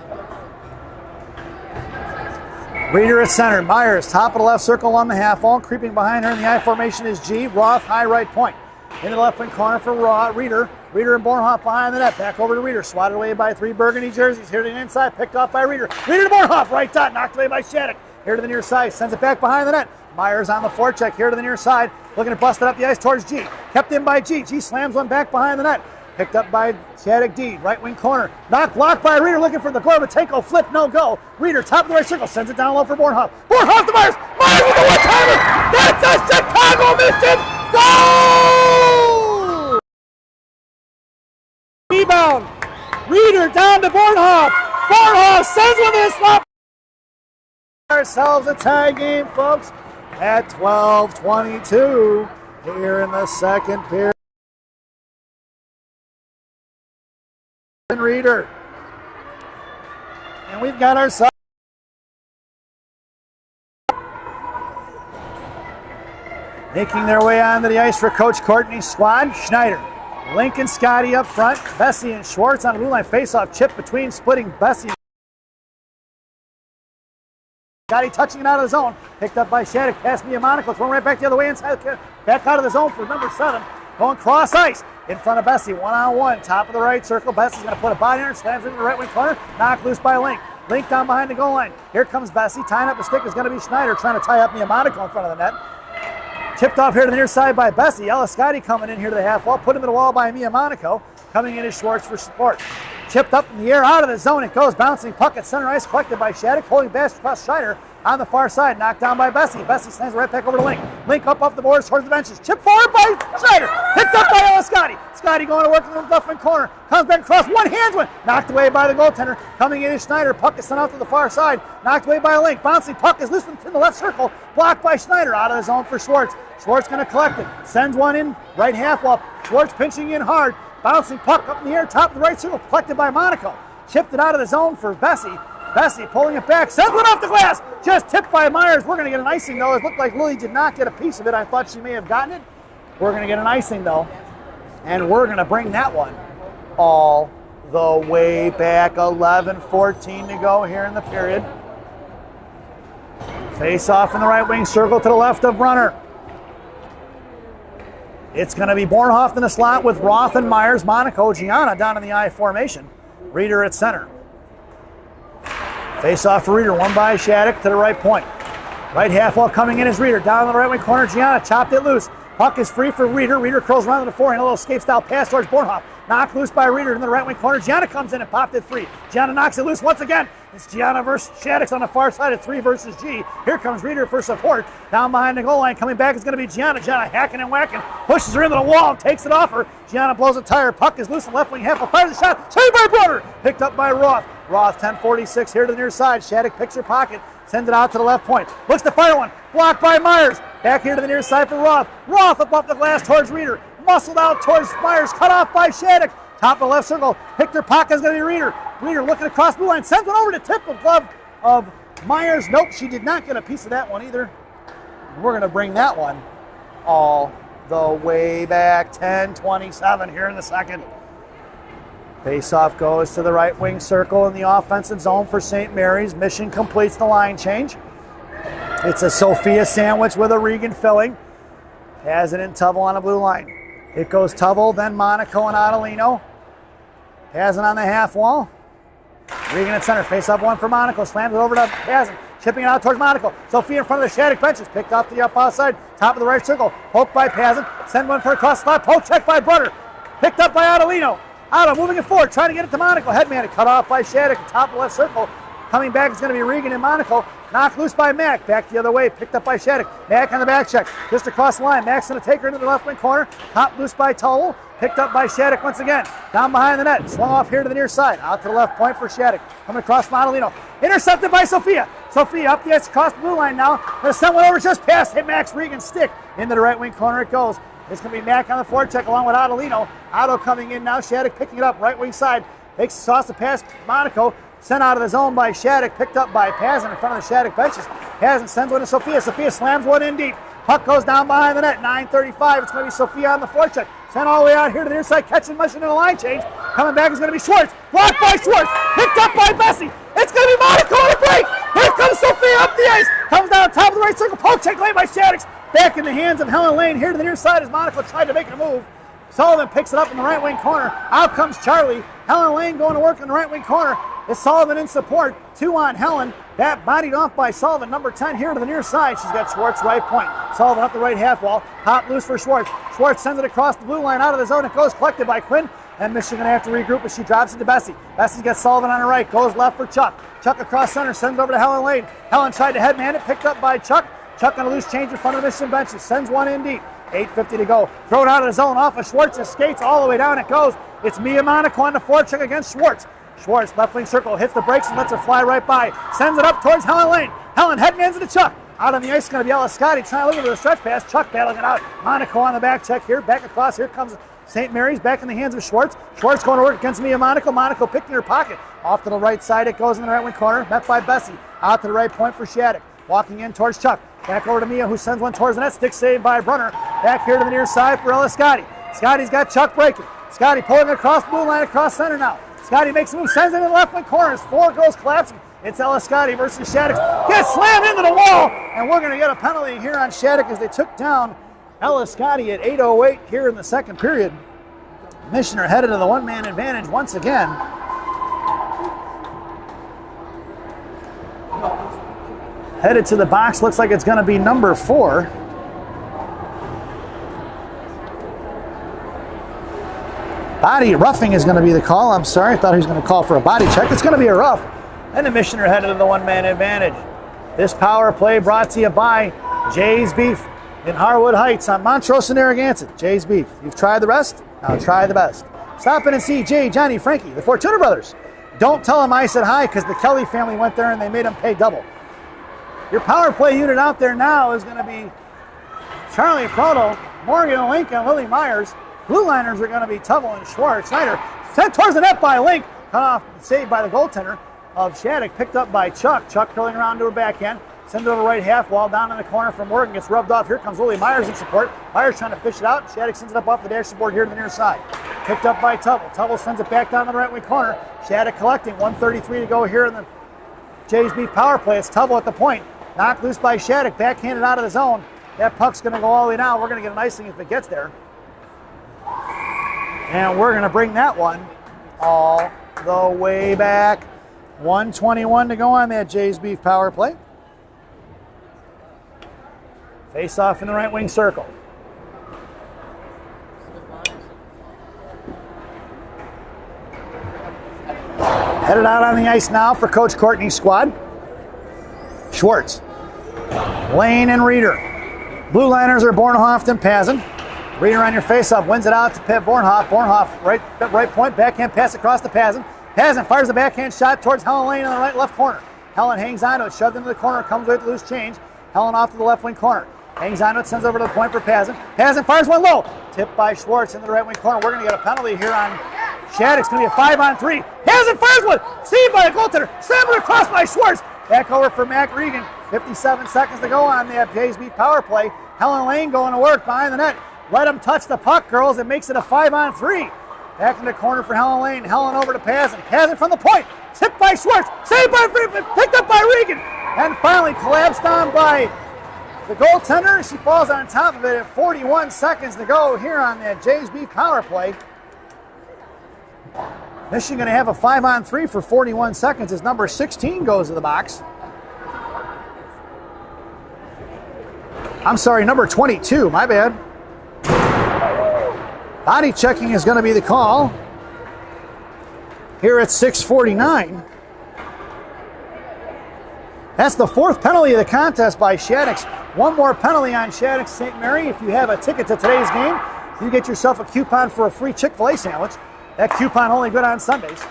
Reeder at center. Myers, top of the left circle on the half wall. Creeping behind her in the I formation is G. Roth, high right point. Into the left wing corner for Reeder. Reeder and Bornhoft behind the net. Back over to Reeder. Swatted away by 3 burgundy jerseys. Here to the inside. Picked off by Reeder. Reeder to Bornhoft. Right dot. Knocked away by Shattuck. Here to the near side. Sends it back behind the net. Myers on the forecheck. Here to the near side. Looking to bust it up the ice towards G. Kept in by G. G slams one back behind the net. Picked up by Shattuck D. Right wing corner. Blocked by Reeder. Looking for the Gorbatenko flip. No go. Reeder, top of the right circle. Sends it down low for Bornhoft. Bornhoft to Myers. Myers with the one-timer. That's a Chicago Mission goal! Rebound. Reeder down to Bornhoft. Bornhoft sends one to the slot. Ourselves a tie game, folks, at 12:22 here in the second period. Reeder. And we've got ourselves making their way onto the ice for Coach Courtney's squad. Schneider, Lincoln, Scotty up front. Bessie and Schwartz on the blue line. Face-off chip between splitting Bessie. Scotty touching it out of the zone. Picked up by Shattuck. Past Mia Monaco. Thrown right back the other way inside. Back out of the zone for number 7. Going cross ice. In front of Bessie. 1-on-1. Top of the right circle. Bessie's going to put a body on her. Slams into the right wing corner. Knocked loose by Link. Link down behind the goal line. Here comes Bessie. Tying up the stick is going to be Schneider. Trying to tie up Mia Monaco in front of the net. Chipped off here to the near side by Bessie. Ella Scotty coming in here to the half wall. Put him to the wall by Mia Monaco. Coming in is Schwartz for support. Chipped up in the air out of the zone. It goes bouncing puck at center ice. Collected by Shattuck. Holding back across Schneider on the far side. Knocked down by Bessie. Bessie sends right back over to Link. Link up off the boards towards the benches. Chipped forward by Schneider. Picked up by Ella Scotty. Scotty going to work in the left wing corner. Comes back across. One hands one. Knocked away by the goaltender. Coming in is Schneider. Puck is sent out to the far side. Knocked away by Link. Bouncing puck is loose in the left circle. Blocked by Schneider. Out of the zone for Schwartz. Schwartz going to collect it. Sends one in. Right half wall. Schwartz pinching in hard. Bouncing puck up in the air. Top of the right circle. Collected by Monaco. Chipped it out of the zone for Bessie. Bessie pulling it back. Sends one off the glass. Just tipped by Myers. We're going to get an icing, though. It looked like Lily did not get a piece of it. I thought she may have gotten it. We're going to get an icing, though. And we're going to bring that one all the way back. 11:14 to go here in the period. Face off in the right wing circle to the left of Brunner. It's going to be Bornhoft in the slot with Roth and Myers. Monaco, Gianna down in the I formation. Reeder at center. Face off for Reeder. One by Shattuck to the right point. Right half wall coming in is Reeder. Down in the right wing corner, Gianna chopped it loose. Puck is free for Reeder. Reeder curls around to the forehand. A little escape style pass towards Bornhoft. Knocked loose by Reeder in the right wing corner. Gianna comes in and popped it free. Gianna knocks it loose once again. It's Gianna versus Shattuck on the far side of 3 versus G. Here comes Reeder for support. Down behind the goal line. Coming back is going to be Gianna. Gianna hacking and whacking. Pushes her into the wall and takes it off her. Gianna blows a tire. Puck is loose in left wing half. Fires a shot. Saved by Brunner. Picked up by Roth. Roth 10:46 here to the near side. Shattuck picks her pocket. Sends it out to the left point. Looks to fire one. Blocked by Myers. Back here to the near side for Roth. Roth up off the glass towards Reeder. Muscled out towards Myers. Cut off by Shattuck. Top of the left circle. Picked her pocket is going to be Reeder. Reeder looking across blue line. Sends one over the tip of glove of Myers. Nope, she did not get a piece of that one either. We're going to bring that one all the way back. 10:27 here in the second. Faceoff goes to the right wing circle in the offensive zone for St. Mary's. Mission completes the line change. It's a Sophia sandwich with a Regan filling. Has it in Tubble on the blue line. It goes Tubble, then Monaco and Adelino. Has it on the half wall. Regan at center. Face up one for Monaco. Slams it over to Pazin. Chipping it out towards Monaco. Sophia in front of the Shattuck benches. Picked off the up outside. Top of the right circle. Poked by Pazin. Send one for a cross slot. Poke check by Brunner. Picked up by Adelino. Otto moving it forward. Trying to get it to Monaco. Headman cut off by Shattuck. Top of the left circle. Coming back is going to be Regan and Monaco. Knocked loose by Mack. Back the other way. Picked up by Shattuck. Mack on the back check. Just across the line. Mack's going to take her into the left wing corner. Top loose by Towell. Picked up by Shattuck once again. Down behind the net. Swung off here to the near side. Out to the left point for Shattuck. Coming across Modelino. Intercepted by Sophia. Sophia up the ice across the blue line now. Going to send one over just past. Hit Max Regan's stick. Into the right wing corner it goes. It's going to be Mack on the forecheck along with Adelino. Otto coming in now. Shattuck picking it up. Right wing side. Takes the toss to pass Monaco. Sent out of the zone by Shattuck. Picked up by Pazin in front of the Shattuck benches. Pazin sends one to Sophia. Sophia slams one in deep. Puck goes down behind the net. 9:35. It's going to be Sophia on the forecheck. Sent all the way out here to the near side. Catching motion in a line change. Coming back is going to be Schwartz. Blocked by Schwartz. Picked up by Bessie. It's going to be Monaco on a break. Here comes Sophia up the ice. Comes down top of the right circle. Poke check lane by Shattuck. Back in the hands of Helen Lane here to the near side as Monaco tried to make a move. Sullivan picks it up in the right wing corner. Out comes Charlie. Helen Lane going to work in the right wing corner. It's Sullivan in support. 2 on Helen. That bodied off by Sullivan. Number 10 here to the near side. She's got Schwartz right point. Sullivan up the right half wall. Hot loose for Schwartz. Schwartz sends it across the blue line out of the zone. It goes collected by Quinn. And Michigan going to have to regroup, but she drops it to Bessie. Bessie's got Sullivan on her right. Goes left for Chuck. Chuck across center. Sends it over to Helen Lane. Helen tried to headman it. Picked up by Chuck. Chuck on a loose change in front of the Michigan benches. Sends one in deep. 8:50 to go. Throw it out of the zone off of Schwartz's skates all the way down. It goes. It's Mia Monaco on the forecheck against Schwartz. Schwartz, left wing circle, hits the brakes and lets her fly right by. Sends it up towards Helen Lane. Helen headmans to Chuck. Out on the ice is going to be Ella Scotty trying to look at the stretch pass. Chuck battling it out. Monaco on the back check here. Back across. Here comes St. Mary's back in the hands of Schwartz. Schwartz going to work against Mia Monaco. Monaco picked in her pocket. Off to the right side. It goes in the right wing corner. Met by Bessie. Out to the right point for Shattuck. Walking in towards Chuck. Back over to Mia, who sends one towards the net. Stick saved by Brunner. Back here to the near side for Ella Scotty. Scotty's got Chuck breaking. Scotty pulling across the blue line across center now. Scotty makes a move, sends it in the left wing corner. As 4 girls collapsing. It's Ella Scotty versus Shattuck. Gets slammed into the wall, and we're going to get a penalty here on Shattuck as they took down Ella Scotty at 8:08 here in the second period. Mission are headed to the one-man advantage once again. Headed to the box, looks like it's going to be number 4. Body roughing is going to be the call. I'm sorry, I thought he was going to call for a body check. It's going to be a rough. And the Mission are headed to the one-man advantage. This power play brought to you by Jay's Beef in Harwood Heights on Montrose and Narragansett. Jay's Beef. You've tried the rest? Now try the best. Stop in and see Jay, Johnny, Frankie, the Fortuna brothers. Don't tell them I said hi because the Kelly family went there and they made them pay double. Your power play unit out there now is going to be Charlie Proto, Morgan Lincoln, Lily Myers. Blue liners are going to be Tubble and Schwartz. Snyder sent towards the net by Link. Cut off, saved by the goaltender of Shattuck. Picked up by Chuck. Chuck curling around to her backhand. Sends it over right half wall. Down in the corner from Morgan. Gets rubbed off. Here comes Lily Myers in support. Myers trying to fish it out. Shattuck sends it up off the dashboard here to the near side. Picked up by Tubble. Tubble sends it back down to the right wing corner. Shattuck collecting. 1:33 to go here in the Jays Beef power play. It's Tubble at the point. Knocked loose by Shattuck. Backhanded out of the zone. That puck's going to go all the way down. We're going to get an icing if it gets there. And we're going to bring that one all the way back. 1:21 to go on that Jays Beef power play. Face off in the right wing circle. Headed out on the ice now for Coach Courtney's squad. Schwartz, Lane, and Reeder. Blue liners are Bornhoft and Pazin. Reeder on your face-off, wins it out to Bornhoft. Bornhoft, right point, backhand pass across to Pazin. Pazin fires the backhand shot towards Helen Lane on the left corner. Helen hangs onto it, shoved into the corner, comes with loose change. Helen off to the left wing corner. Hangs onto it, sends over to the point for Pazin. Pazin fires one low. Tipped by Schwartz into the right wing corner. We're going to get a penalty here on Shattuck. It's going to be a 5-on-3. Pazin fires one. Saved by the goaltender. Slammed across by Schwartz. Back over for Mac Regan. 57 seconds to go on the JSB power play. Helen Lane going to work behind the net. Let him touch the puck, girls. It makes it a 5-on-3. Back in the corner for Helen Lane. Helen over to Pazin. Pazin from the point. Tipped by Schwartz. Saved by Freeman. Picked up by Regan. And finally collapsed on by the goaltender. She falls on top of it at 41 seconds to go here on the JSB power play. Michigan going to have a 5-on-3 for 41 seconds as number 16 goes to the box. I'm sorry, number 22, my bad. Body checking is going to be the call here at 6:49. That's the fourth penalty of the contest by Shattuck. One more penalty on Shattuck St. Mary. If you have a ticket to today's game, you get yourself a coupon for a free Chick-fil-A sandwich. That coupon only good on Sundays.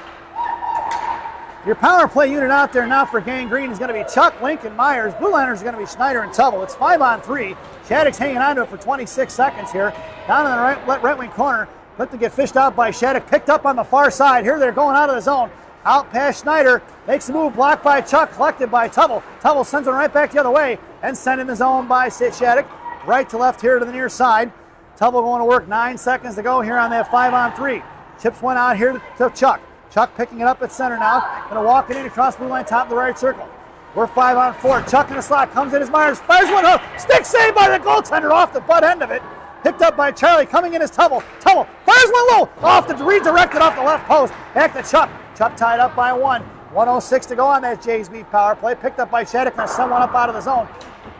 Your power play unit out there now for Gang Green is going to be Chuck, Lincoln, Myers. Blue liners are going to be Schneider and Tubble. It's 5-on-3. Shattuck's hanging on to it for 26 seconds here. Down in the right wing corner. Look to get fished out by Shattuck. Picked up on the far side. Here they're going out of the zone. Out past Schneider. Makes the move. Blocked by Chuck. Collected by Tubble. Tubble sends it right back the other way. And sent in the zone by Shattuck. Right to left here to the near side. Tubble going to work. 9 seconds to go here on that 5-on-3. Chips went out here to Chuck. Chuck picking it up at center now. Going to walk it in across blue line, top of the right circle. We're 5-on-4. Chuck in the slot. Comes in as Myers. Fires one hook. Stick saved by the goaltender off the butt end of it. Picked up by Charlie. Coming in as Tubble. Tubble fires one low. Off the redirected off the left post. Back to Chuck. Chuck tied up by 1. 1:06 to go on that JSB power play. Picked up by Shattuck. Going to send one up out of the zone.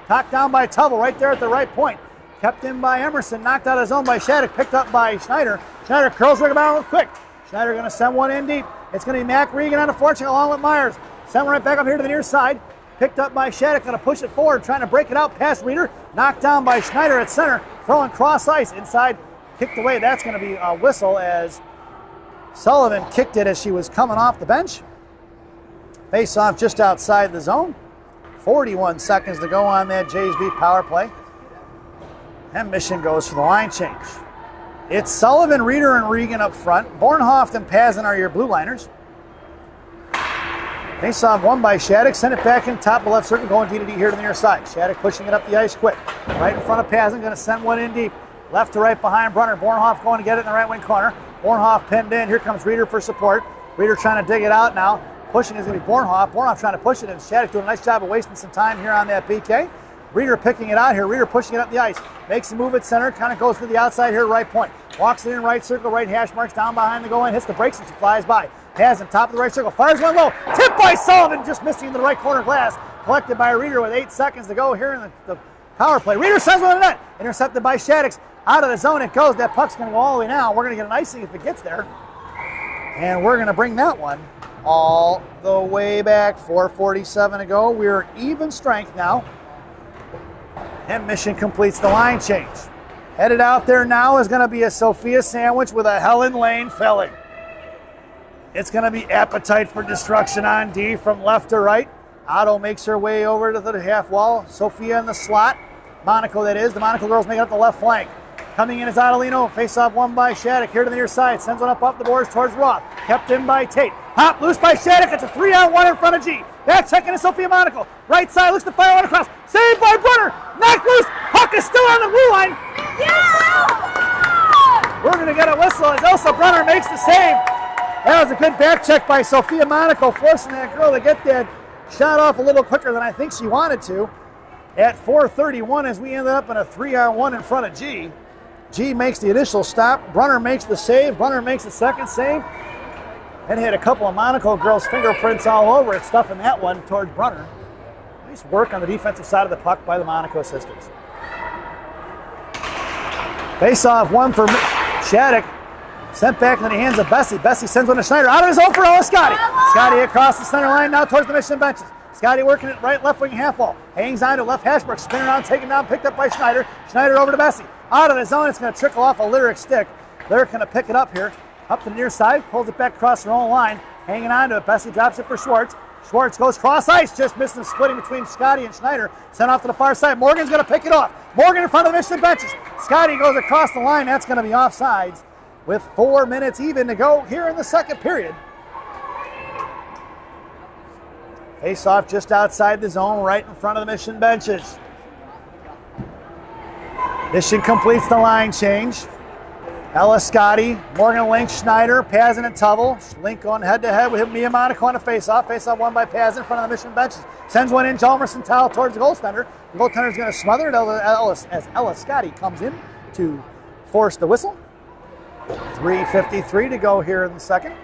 Knocked down by Tubble right there at the right point. Kept in by Emerson. Knocked out of the zone by Shattuck. Picked up by Schneider. Schneider curls rig about real quick. Schneider going to send one in deep. It's going to be Mac Regan on the forecheck along with Myers. Send one right back up here to the near side. Picked up by Shattuck. Going to push it forward. Trying to break it out past Reeder. Knocked down by Schneider at center. Throwing cross ice. Inside. Kicked away. That's going to be a whistle as Sullivan kicked it as she was coming off the bench. Face off just outside the zone. 41 seconds to go on that JSB power play. And Mission goes for the line change. It's Sullivan, Reeder, and Regan up front. Bornhoft and Pazin are your blue liners. Face off one by Shattuck. Send it back in top of the left circle. Going D to D here to the near side. Shattuck pushing it up the ice quick. Right in front of Pazin. Going to send one in deep. Left to right behind Brunner. Bornhoft going to get it in the right wing corner. Bornhoft pinned in. Here comes Reeder for support. Reeder trying to dig it out now. Pushing is going to be Bornhoft. Bornhoft trying to push it, and Shattuck doing a nice job of wasting some time here on that PK. Reeder picking it out here. Reeder pushing it up the ice. Makes the move at center. Kind of goes to the outside here, right point. Walks it in right circle, right hash marks down behind the goal line. Hits the brakes and she flies by. Pazin top of the right circle. Fires one low. Tipped by Sullivan. Just missing in the right corner glass. Collected by Reeder with 8 seconds to go here in the power play. Reeder sends one to the net. Intercepted by Shattuck. Out of the zone it goes. That puck's going to go all the way now. We're going to get an icing if it gets there. And we're going to bring that one all the way back. 4:47 to go. We're even strength now. And Mission completes the line change. Headed out there now is going to be a Sophia sandwich with a Helen Lane filling. It's going to be Appetite for Destruction on D from left to right. Otto makes her way over to the half wall. Sophia in the slot. Monaco, that is. The Monaco girls make it up the left flank. Coming in is Adelino. Face off one by Shattuck. Here to the near side. Sends one up off the boards towards Roth. Kept in by Tate. Hop loose by Shattuck. It's a 3-on-1 in front of G. Back checking to Sophia Monaco. Right side looks to fire one across. Saved by Brunner. Knocked loose. Puck is still on the blue line. Yeah! We're going to get a whistle as Elsa Brunner makes the save. That was a good back check by Sophia Monaco, forcing that girl to get that shot off a little quicker than I think she wanted to. At 4:31 as we ended up in a 3-on-1 in front of G. G makes the initial stop. Brunner makes the save. Brunner makes the second save. And had a couple of Monaco girls' fingerprints all over it, stuffing that one towards Brunner. Nice work on the defensive side of the puck by the Monaco sisters. Face-off one for Shattuck. Sent back into the hands of Bessie. Bessie sends one to Schneider. Out of his own for Scotty. Scotty across the center line now towards the Mission benches. Scotty working it right, left wing half wall. Hangs on to left hash mark. Spinning around, taken down, picked up by Schneider. Schneider over to Bessie. Out of the zone. It's going to trickle off a Lyric stick. Lyric going to pick it up here. Up to the near side. Pulls it back across her own line. Hanging on to it. Bessie drops it for Schwartz. Schwartz goes cross ice. Just missing, splitting between Scotty and Schneider. Sent off to the far side. Morgan's going to pick it off. Morgan in front of the Mission benches. Scotty goes across the line. That's going to be offsides with 4 minutes even to go here in the second period. Face off just outside the zone, right in front of the Mission benches. Mission completes the line change. Ellis, Scotty, Morgan, Link, Schneider, Pazin, and Tubble. Link going head-to-head with Mia Monaco on a face-off. Face-off won by Pazin in front of the Mission benches. Sends one in, Chalmerson towel towards the goaltender. The goaltender's going to smother it as Ellis Scotty comes in to force the whistle. 3:53 to go here in the second.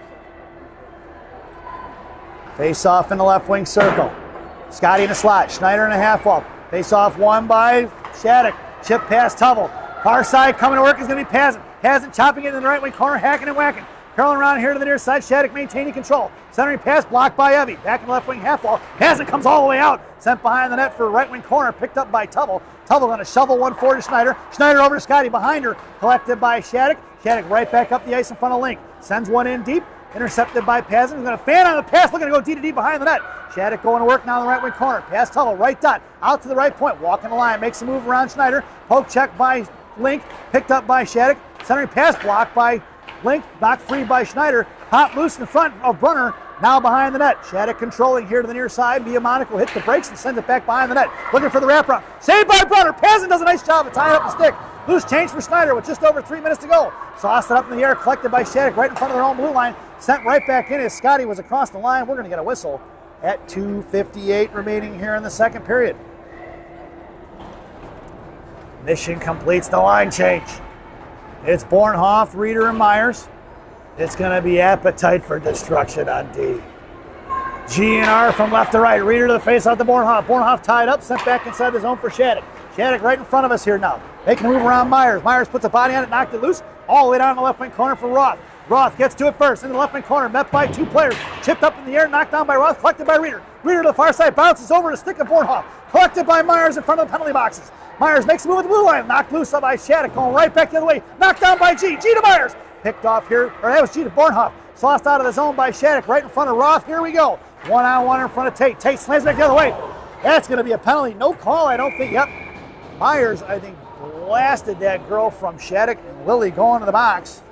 Face-off in the left wing circle. Scotty in the slot. Schneider in a half wall. Face-off won by Shattuck. Chip past Tubble. Far side coming to work is going to be Pazin. Pazin chopping it in the right wing corner, hacking and whacking. Curling around here to the near side. Shattuck maintaining control. Centering pass blocked by Evie. Back in the left wing half wall. Pazin comes all the way out. Sent behind the net for right wing corner. Picked up by Tubble. Tubble going to shovel one forward to Schneider. Schneider over to Scotty behind her. Collected by Shattuck. Shattuck right back up the ice in front of Link. Sends one in deep. Intercepted by Pazin. He's going to fan on the pass. Looking to go D-to-D behind the net. Shattuck going to work now in the right wing corner. Pass Tubble. Right dot. Out to the right point. Walking the line. Makes a move around Schneider. Poke check by Link. Picked up by Shattuck. Centering pass blocked by Link. Knocked free by Schneider. Pop loose in front of Brunner. Now behind the net. Shattuck controlling here to the near side. Via Monaco hits the brakes and sends it back behind the net. Looking for the wraparound. Saved by Brunner. Pazin does a nice job of tying up the stick. Loose change for Schneider with just over 3 minutes to go. Sauced it up in the air. Collected by Shattuck right in front of their own blue line. Sent right back in as Scotty was across the line. We're going to get a whistle at 2:58 remaining here in the second period. Mission completes the line change. It's Bornhoff, Reeder, and Myers. It's going to be Appetite for Destruction on D. G&R from left to right. Reeder to the face out to Bornhoff. Bornhoff tied up, sent back inside the zone for Shattuck. Shattuck right in front of us here now. Making a move around Myers. Myers puts a body on it, knocked it loose. All the way down the left wing corner for Roth. Roth gets to it first, in the left wing corner, met by two players. Chipped up in the air, knocked down by Roth, collected by Reeder. Reeder to the far side, bounces over to stick of Bornhoff. Collected by Myers in front of the penalty boxes. Myers makes a move with the blue line, knocked loose by Shattuck, going right back the other way. Knocked down by G. G to Myers. Picked off here, or that was G to Bornhoff. Lost out of the zone by Shattuck, right in front of Roth. Here we go. One-on-one in front of Tate. Tate slams back the other way. That's going to be a penalty. No call, I don't think. Yep. Myers, I think, blasted that girl from Shattuck and Lily going to the box.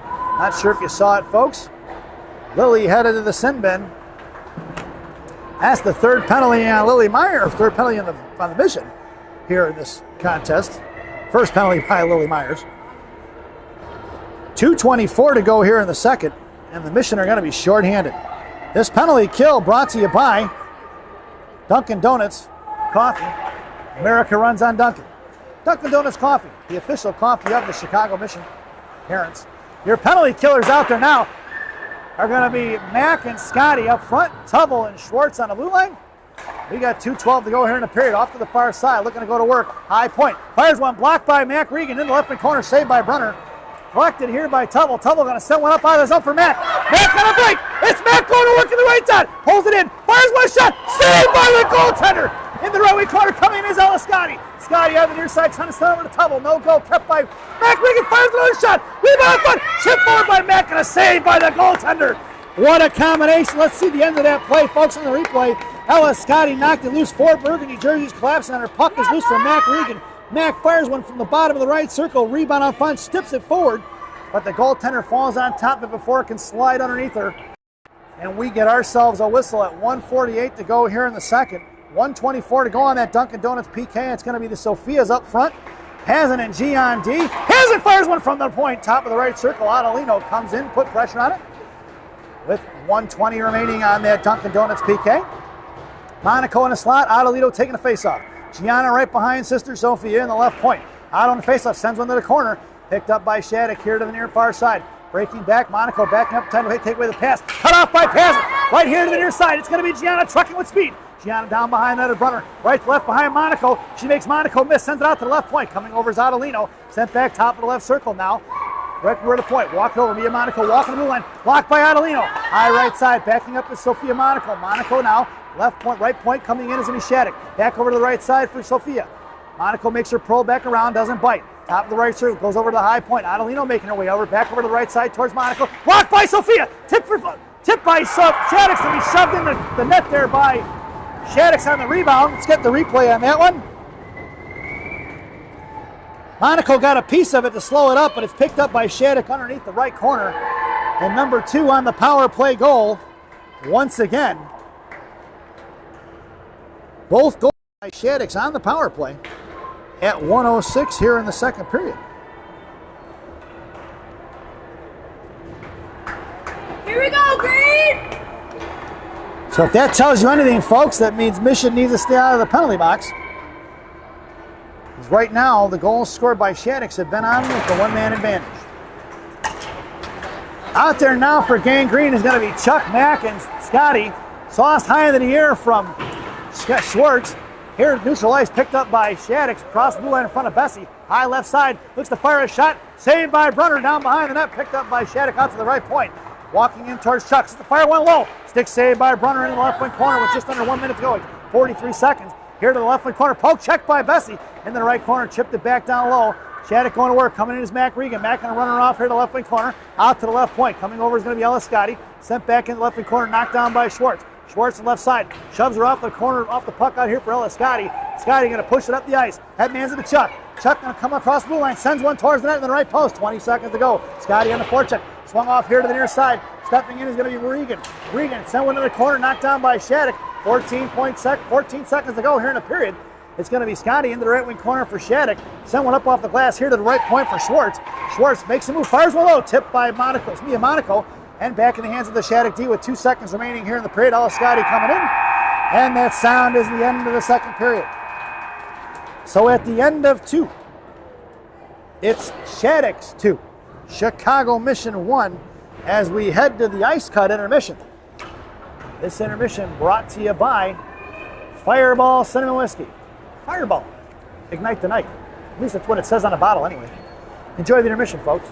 Not sure if you saw it, folks. Lily headed to the sin bin. That's the third penalty on Lily Myers, third penalty on the mission here in this contest. First penalty by Lily Myers. 2:24 to go here in the second, and the mission are going to be shorthanded. This penalty kill brought to you by Dunkin' Donuts Coffee. America runs on Dunkin'. Dunkin' Donuts Coffee, the official coffee of the Chicago Mission Parents. Your penalty killers out there now are going to be Mack and Scotty up front, Tubble and Schwartz on the blue line. We got 2:12 to go here in the period. Off to the far side, looking to go to work. High point. Fires one, blocked by Mack Regan in the left-hand corner, saved by Brunner. Collected here by Tubble. Tubble going to send one up out of the zone for Mack. Mack on a break. It's Mack going to work in the right side. Pulls it in. Fires one shot. Saved by the goaltender. In the right wing corner, coming in is Ellis Scotty. Scotty out of the near side, trying to send over to Tubble. No go. Kept by Mack Regan. Fires another shot. Rebound front. Chip forward by Mack. And a save by the goaltender. What a combination. Let's see the end of that play, folks, on the replay. Ellis Scotty knocked it loose. Four burgundy jerseys collapsing on her. Puck is loose from Mack Regan. Mack fires one from the bottom of the right circle. Rebound on front. Stips it forward. But the goaltender falls on top of it before it can slide underneath her. And we get ourselves a whistle at 1:48 to go here in the second. 1:24 to go on that Dunkin' Donuts PK. It's going to be the Sophias up front. Pazin and G on D. Pazin fires one from the point. Top of the right circle. Adelino comes in, put pressure on it. With 1:20 remaining on that Dunkin' Donuts PK. Monaco in the slot. Adelino taking the face-off. Gianna right behind Sister Sophia in the left point. Out on the face-off. Sends one to the corner. Picked up by Shattuck here to the near far side. Breaking back, Monaco backing up, time to take away the pass. Cut off by Pazin. Right here to the near side. It's going to be Gianna trucking with speed. Gianna down behind another Brunner. Right to left behind Monaco. She makes Monaco miss. Sends it out to the left point. Coming over is Adelino. Sent back top of the left circle now. Right where the point. Walk over. Mia Monaco walking the blue line. Blocked by Adelino. High right side. Backing up is Sophia Monaco. Monaco now. Left point, right point. Coming in is going to be Shattuck. Back over to the right side for Sophia. Monaco makes her pro back around. Doesn't bite. Top of the right circle. Goes over to the high point. Adelino making her way over. Back over to the right side towards Monaco. Blocked by Sophia. Tip by Shattuck's going to be shoved in the net there by Shattuck's on the rebound. Let's get the replay on that one. Monaco got a piece of it to slow it up, but it's picked up by Shattuck underneath the right corner. And number 2 on the power play goal once again. Both goals by Shattuck's on the power play at 1:06 here in the second period. Here we go, Green! So if that tells you anything, folks, that means Mission needs to stay out of the penalty box. Because right now, the goals scored by Shattuck's have been on with the one-man advantage. Out there now for Gang Green is going to be Chuck, Mack, and Scotty. Sauced high into the air from Schwartz. Here, neutral ice picked up by Shattuck. Across the blue line in front of Bessie. High left side. Looks to fire a shot. Saved by Brunner down behind the net. Picked up by Shattuck out to the right point. Walking in towards Chuck. The fire went low. Stick saved by Brunner in the left wing corner with just under 1 minute to go. 43 seconds. Here to the left wing corner. Poke checked by Bessie. In the right corner. Chipped it back down low. Shattuck going to work. Coming in is Mac Regan. Mac going to run her off here to the left wing corner. Out to the left point. Coming over is going to be Ella Scotty. Sent back in the left wing corner. Knocked down by Schwartz. Schwartz on the left side. Shoves her off the corner, off the puck out here for Ella Scotty. Scotty going to push it up the ice. Headman's into Chuck. Chuck going to come across the blue line. Sends one towards the net in the right post. 20 seconds to go. Scotty on the forecheck. Swung off here to the near side. Stepping in is going to be Regan. Regan sent one to the corner. Knocked down by Shattuck. 14 seconds to go here in the period. It's going to be Scotty into the right wing corner for Shattuck. Sent one up off the glass here to the right point for Schwartz. Schwartz makes a move. Fires one low. Tipped by Monaco. It's Mia Monaco. And back in the hands of the Shattuck D with 2 seconds remaining here in the period. Ella Scotty coming in. And that sound is the end of the second period. So at the end of 2, it's Shattuck's 2, Chicago Mission 1, as we head to the ice cut intermission. This intermission brought to you by Fireball Cinnamon Whiskey. Fireball. Ignite the night. At least that's what it says on the bottle anyway. Enjoy the intermission, folks.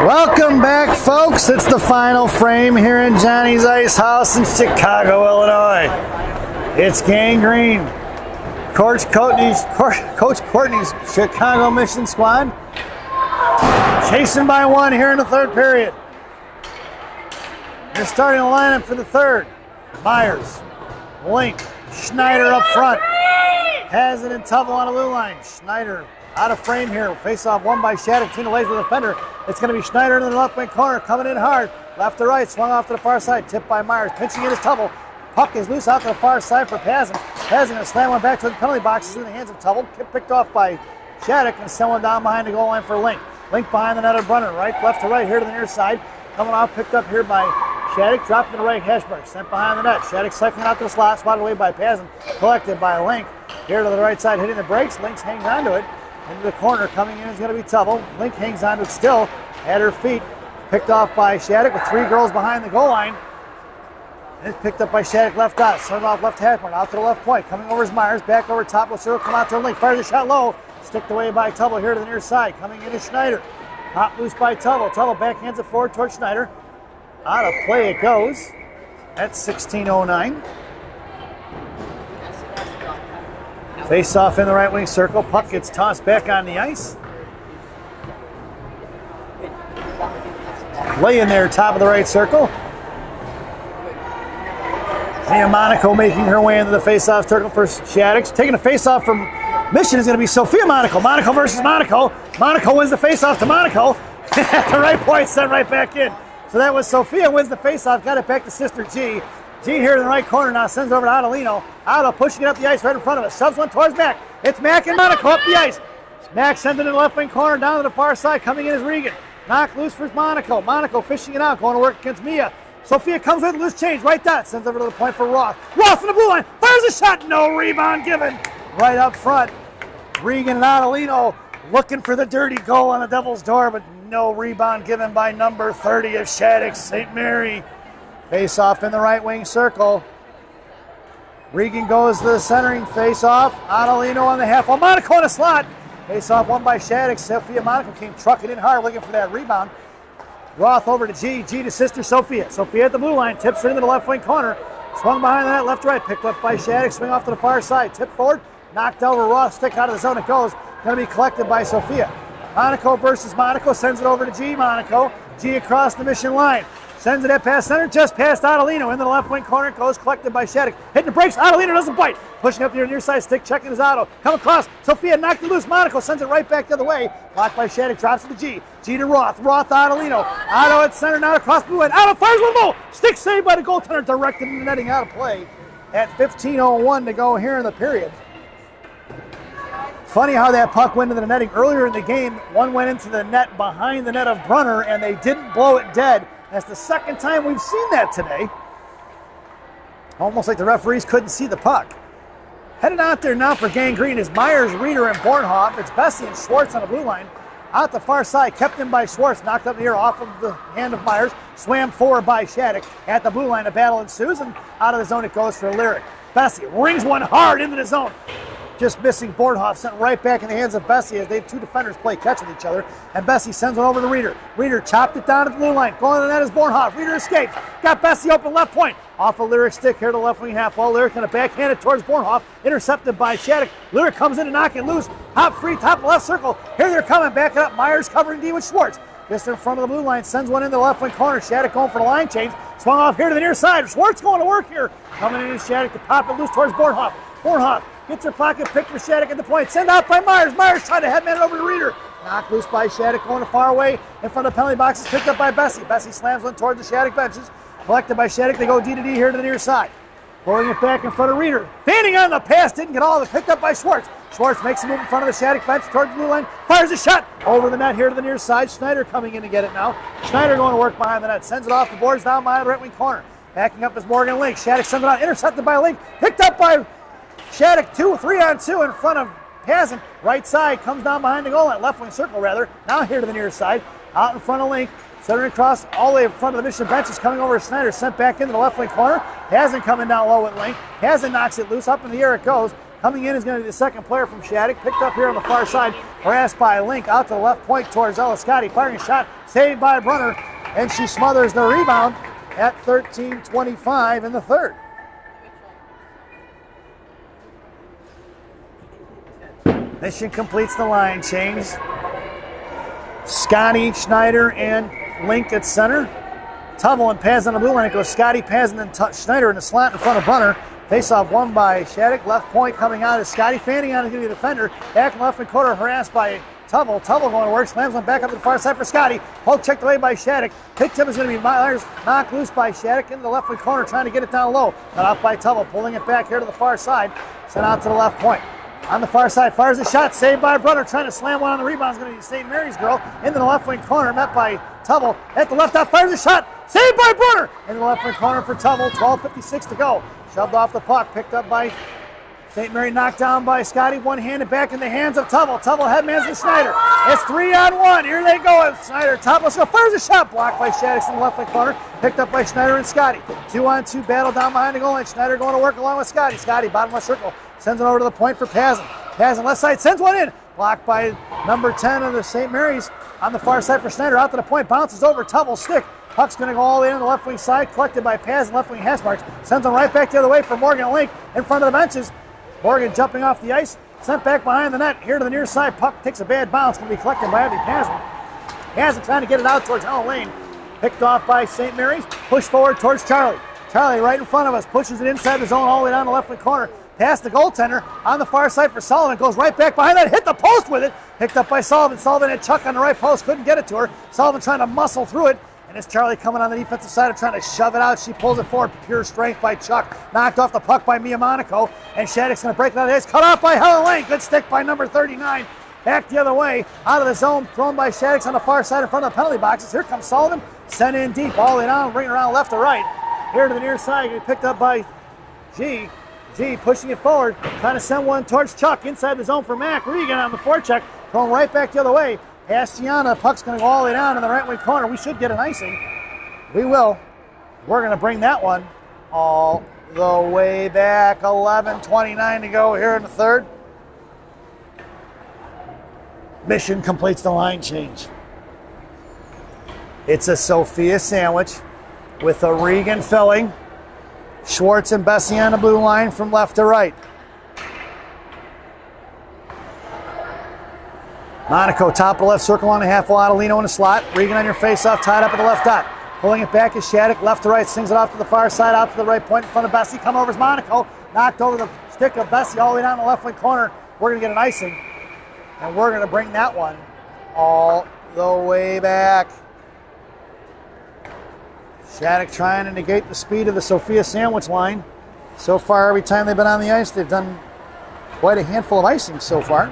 Welcome back, folks. It's the final frame here in Johnny's Ice House in Chicago, Illinois. It's Gang Green. Coach Courtney's Chicago Mission squad chasing by one here in the third period. They're starting the lineup for the third. Myers, Link, Schneider up front. Has it in Tubble on the blue line. Schneider out of frame here. Face off won by Shattuck. Tina lays with the defender. It's going to be Schneider in the left wing corner. Coming in hard. Left to right. Swung off to the far side. Tipped by Myers. Pinching in his Tubble. Puck is loose out to the far side for Pazin. Pazin going to slam one back to the penalty boxes in the hands of Tubble. Picked off by Shattuck and send one down behind the goal line for Link. Link behind the net of Brunner. Right, left to right here to the near side. Coming off, picked up here by Shattuck. Dropped to the right. Hashberg sent behind the net. Shattuck cycling out to the slot. Swatted away by Pazin. Collected by Link. Here to the right side, hitting the brakes. Link hangs onto it. Into the corner, coming in is going to be Tubble. Link hangs onto it still at her feet. Picked off by Shattuck with three girls behind the goal line. And it's picked up by Shattuck left dot. Sent off left half point, out to the left point. Coming over is Myers, back over top of circle, come out to Link. Fires a shot low. Sticked away by Tubble here to the near side. Coming in is Schneider. Hot loose by Tubble. Tubble backhands it forward towards Schneider. Out of play it goes. That's 16:09. Face off in the right wing circle. Puck gets tossed back on the ice. Laying there, top of the right circle. Mia Monaco making her way into the face-off circle for Shattuck. Taking the face-off from Mission is going to be Sophia Monaco. Monaco versus Monaco. Monaco wins the face-off to Monaco. At the right point, sent right back in. So that was Sophia wins the face-off. Got it back to Sister G. G here in the right corner now, sends it over to Adelino. Adel pushing it up the ice right in front of us. Shoves one towards Mac. It's Mac and Monaco up the ice. Mac sends it in the left wing corner down to the far side. Coming in is Regan. Knocked loose for Monaco. Monaco fishing it out, going to work against Mia. Sophia comes with loose change. Right dot. Sends over to the point for Roth. Roth in the blue line. Fires a shot. No rebound given. Right up front. Regan and Adelino looking for the dirty goal on the Devil's door, but no rebound given by number 30 of Shattuck, St. Mary. Face off in the right wing circle. Regan goes to the centering face off. Adelino on the half wall. Monaco in the slot. Face off won by Shattuck. Sophia Monaco came trucking in hard looking for that rebound. Roth over to G. G to Sister Sophia. Sophia at the blue line. Tips it into the left wing corner. Swung behind the net left to right. Picked up by Shattuck. Swing off to the far side. Tip forward. Knocked over Roth. Stick out of the zone. It goes. Going to be collected by Sophia. Monaco versus Monaco. Sends it over to G. Monaco. G across the Mission line. Sends it at past center, just past Adelino. Into the left wing corner, it goes, collected by Shattuck. Hitting the brakes, Adelino doesn't bite. Pushing up the near side stick, checking his auto. Come across, Sophia knocked it loose. Monaco sends it right back the other way. Blocked by Shattuck, drops to the G. G to Roth, Roth to Adelino. Otto at center, now across blue end. Otto fires one more. Stick saved by the goaltender, directed in the netting, out of play. At 15:01 to go here in the period. Funny how that puck went into the netting earlier in the game. One went into the net behind the net of Brunner, and they didn't blow it dead. That's the second time we've seen that today. Almost like the referees couldn't see the puck. Headed out there now for Gang Green is Myers, Reeder, and Bornhoff. It's Bessie and Schwartz on the blue line. Out the far side, kept in by Schwartz. Knocked up in the air off of the hand of Myers. Swam forward by Shattuck. At the blue line, a battle ensues, and out of the zone it goes for Lyric. Bessie rings one hard into the zone. Just missing Bornhoff, sent right back in the hands of Bessie as they two defenders play catch with each other. And Bessie sends one over to Reeder. Reeder chopped it down at the blue line. Going to the net is Bornhoff. Reeder escapes. Got Bessie open left point. Off a Lyric stick here to the left wing half wall. Lyric going to backhand it towards Bornhoff. Intercepted by Shattuck. Lyric comes in to knock it loose. Hop free, top left circle. Here they're coming. Back it up. Myers covering D with Schwartz. Just in front of the blue line. Sends one into the left wing corner. Shattuck going for the line change. Swung off here to the near side. Schwartz going to work here. Coming in is Shattuck to pop it loose towards Bornhoff. Bornhoff gets her pocket picked for Shattuck at the point. Send out by Myers. Myers trying to headman it over to Reeder. Knocked loose by Shattuck going to far away in front of the penalty boxes. Picked up by Bessie. Bessie slams one towards the Shattuck benches. Collected by Shattuck. They go D to D here to the near side. Pulling it back in front of Reeder. Fanning on the pass. Didn't get all of it. Picked up by Schwartz. Schwartz makes a move in front of the Shattuck bench towards the blue line. Fires a shot over the net here to the near side. Schneider coming in to get it now. Schneider going to work behind the net. Sends it off the boards down behind the right wing corner. Backing up is Morgan Link. Shattuck sends it out. Intercepted by Link. Picked up by Shattuck, 3-on-2 in front of Pazin. Right side comes down behind the goal line, left wing circle rather. Now here to the near side, out in front of Link. Centering across all the way in front of the Mission benches, coming over to Snyder, sent back into the left wing corner. Pazin coming down low with Link. Pazin knocks it loose, up in the air it goes. Coming in is going to be the second player from Shattuck. Picked up here on the far side. Harassed by Link. Out to the left point towards Ella Scotty. Firing a shot. Saved by Brunner. And she smothers the rebound at 13:25 in the third. Mission completes the line change. Scotty, Schneider, and Link at center. Tubble and Paz on the blue line. It goes Scotty, Paz, and then Schneider in the slot in front of Brunner. Face-off won by Shattuck. Left point coming out is Scotty. Fanning out is going to be the defender. Back in left corner, harassed by Tubble. Tubble going to work. Slams one back up to the far side for Scotty. Poke checked away by Shattuck. Picked up is going to be Myers. Knocked loose by Shattuck into the left corner, trying to get it down low. Cut off by Tubble. Pulling it back here to the far side. Sent out to the left point. On the far side, fires a shot. Saved by Brunner. Trying to slam one on the rebound. It's going to be St. Mary's girl. Into the left wing corner. Met by Tubble. At the left out, fires a shot. Saved by Brunner. Into the left wing corner for Tubble. 12:56 to go. Shoved off the puck, picked up by St. Mary, knocked down by Scotty, one-handed back in the hands of Tubble. Tubble headmans to Schneider. It's 3-on-1. Here they go. Schneider, Tubble fires a shot, blocked by Shattuck in the left corner, picked up by Schneider and Scotty. 2-on-2 battle down behind the goal line. Schneider going to work along with Scotty. Scotty, bottom left circle, sends it over to the point for Pazin. Pazin left side, sends one in. Blocked by number 10 of the St. Mary's on the far side for Schneider. Out to the point, bounces over, Tubble's stick. Puck's going to go all the way in the left wing side, collected by Paz and left wing hash marks. Sends them right back the other way for Morgan Link in front of the benches. Morgan jumping off the ice, sent back behind the net. Here to the near side, puck takes a bad bounce, going to be collected by Abby Pazin. Pazin trying to get it out towards Ella Lane. Picked off by St. Mary's, pushed forward towards Charlie. Charlie right in front of us, pushes it inside the zone all the way down the left wing corner. Past the goaltender on the far side for Sullivan. Goes right back behind that, hit the post with it. Picked up by Sullivan. Sullivan had Chuck on the right post, couldn't get it to her. Sullivan trying to muscle through it. And it's Charlie coming on the defensive side of trying to shove it out. She pulls it forward. Pure strength by Chuck. Knocked off the puck by Mia Monaco. And Shattuck's going to break it out of the ice. Cut off by Helen Lane. Good stick by number 39. Back the other way. Out of the zone. Thrown by Shattuck's on the far side in front of the penalty boxes. Here comes Sullivan. Sent in deep. All the way down. Bringing around left to right. Here to the near side. Getting picked up by G. G pushing it forward. Trying to send one towards Chuck. Inside the zone for Mac Regan on the forecheck. Thrown right back the other way. Past Gianna. Puck's going to go all the way down in the right wing corner. We should get an icing. We will. We're going to bring that one all the way back. 11:29 to go here in the third. Mission completes the line change. It's a Sophia sandwich with a Regan filling. Schwartz and Bessie on the blue line from left to right. Monaco, top of left circle on the half wall. Adelino in the slot. Regan on your face-off, tied up at the left dot. Pulling it back is Shattuck, left to right, sings it off to the far side, out to the right point in front of Bessie. Come over is Monaco, knocked over the stick of Bessie all the way down the left wing corner. We're going to get an icing, and we're going to bring that one all the way back. Shattuck trying to negate the speed of the Sophia sandwich line. So far, every time they've been on the ice, they've done quite a handful of icings so far.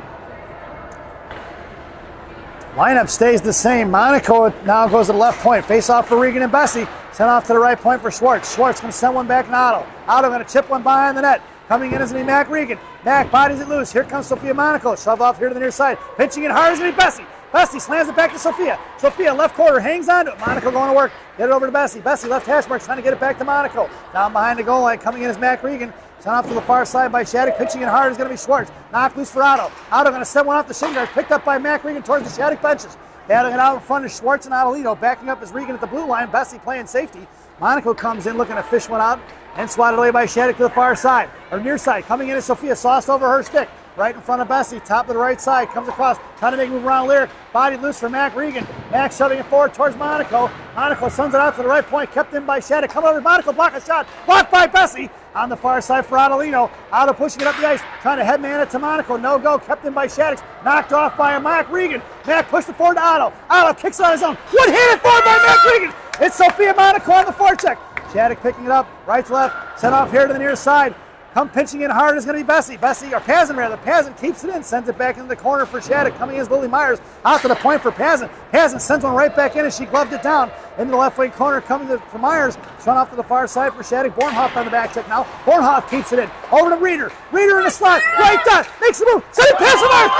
Lineup stays the same. Monaco now goes to the left point. Face off for Regan and Bessie. Sent off to the right point for Schwartz. Schwartz going to send one back to Otto. Otto going to chip one behind the net. Coming in is going to be Mac Regan. Mac bodies it loose. Here comes Sophia Monaco. Shoved off here to the near side. Pitching it hard is going to be Bessie. Bessie slams it back to Sophia. Sophia left quarter hangs on to it. Monaco going to work. Get it over to Bessie. Bessie left hash mark trying to get it back to Monaco. Down behind the goal line. Coming in is Mac Regan. Sent off to the far side by Shattuck. Pitching it hard is going to be Schwartz. Knocked loose for Otto. Otto going to send one off the shin guard. Picked up by Mac Regan towards the Shattuck benches. Battling it out in front of Schwartz and Adelino. Backing up is Regan at the blue line. Bessie playing safety. Monaco comes in looking to fish one out and swatted away by Shattuck to the far side. Or near side. Coming in is Sophia. Sauced over her stick. Right in front of Bessie. Top of the right side. Comes across. Trying to make a move around Lyric. Body loose for Mac Regan. Mac shoving it forward towards Monaco. Monaco sends it out to the right point. Kept in by Shattuck. Come over. Monaco block a shot. Blocked by Bessie. On the far side for Adelino. Otto pushing it up the ice. Trying to headman it to Monaco. No go. Kept in by Shattuck. Knocked off by Mac Regan. Mac pushed it forward to Otto. Otto kicks it on his own. One-handed forward by Mac Regan. It's Sophia Monaco on the forecheck. Shattuck picking it up. Right to left. Sent off here to the near side. Come pinching in hard is going to be Bessie. Bessie, or Pazin rather. Pazin keeps it in, sends it back into the corner for Shattuck. Coming in is Lily Myers. Out to the point for Pazin. Pazin sends one right back in as she gloved it down. Into the left wing corner coming for Myers. Shot off to the far side for Shattuck. Bornhoff on the back check now. Bornhoff keeps it in. Over to Reeder. Reeder in the slot. Right dot. Makes the move. Send it past the Myers.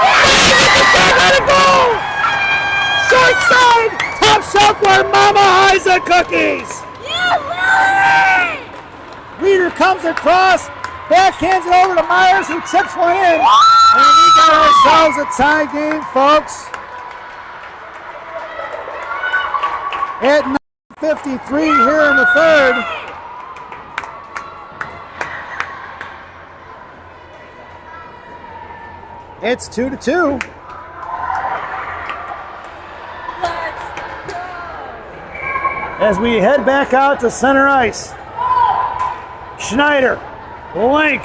Let it go! Short side. Top shelf where Mama Isa cookies. Yeah, Lily! Reeder comes across. backhands it over to Myers, who chips one in. And we got ourselves a tie game, folks. At 9:53 here in the third. It's 2-2. As we head back out to center ice. Schneider, Link,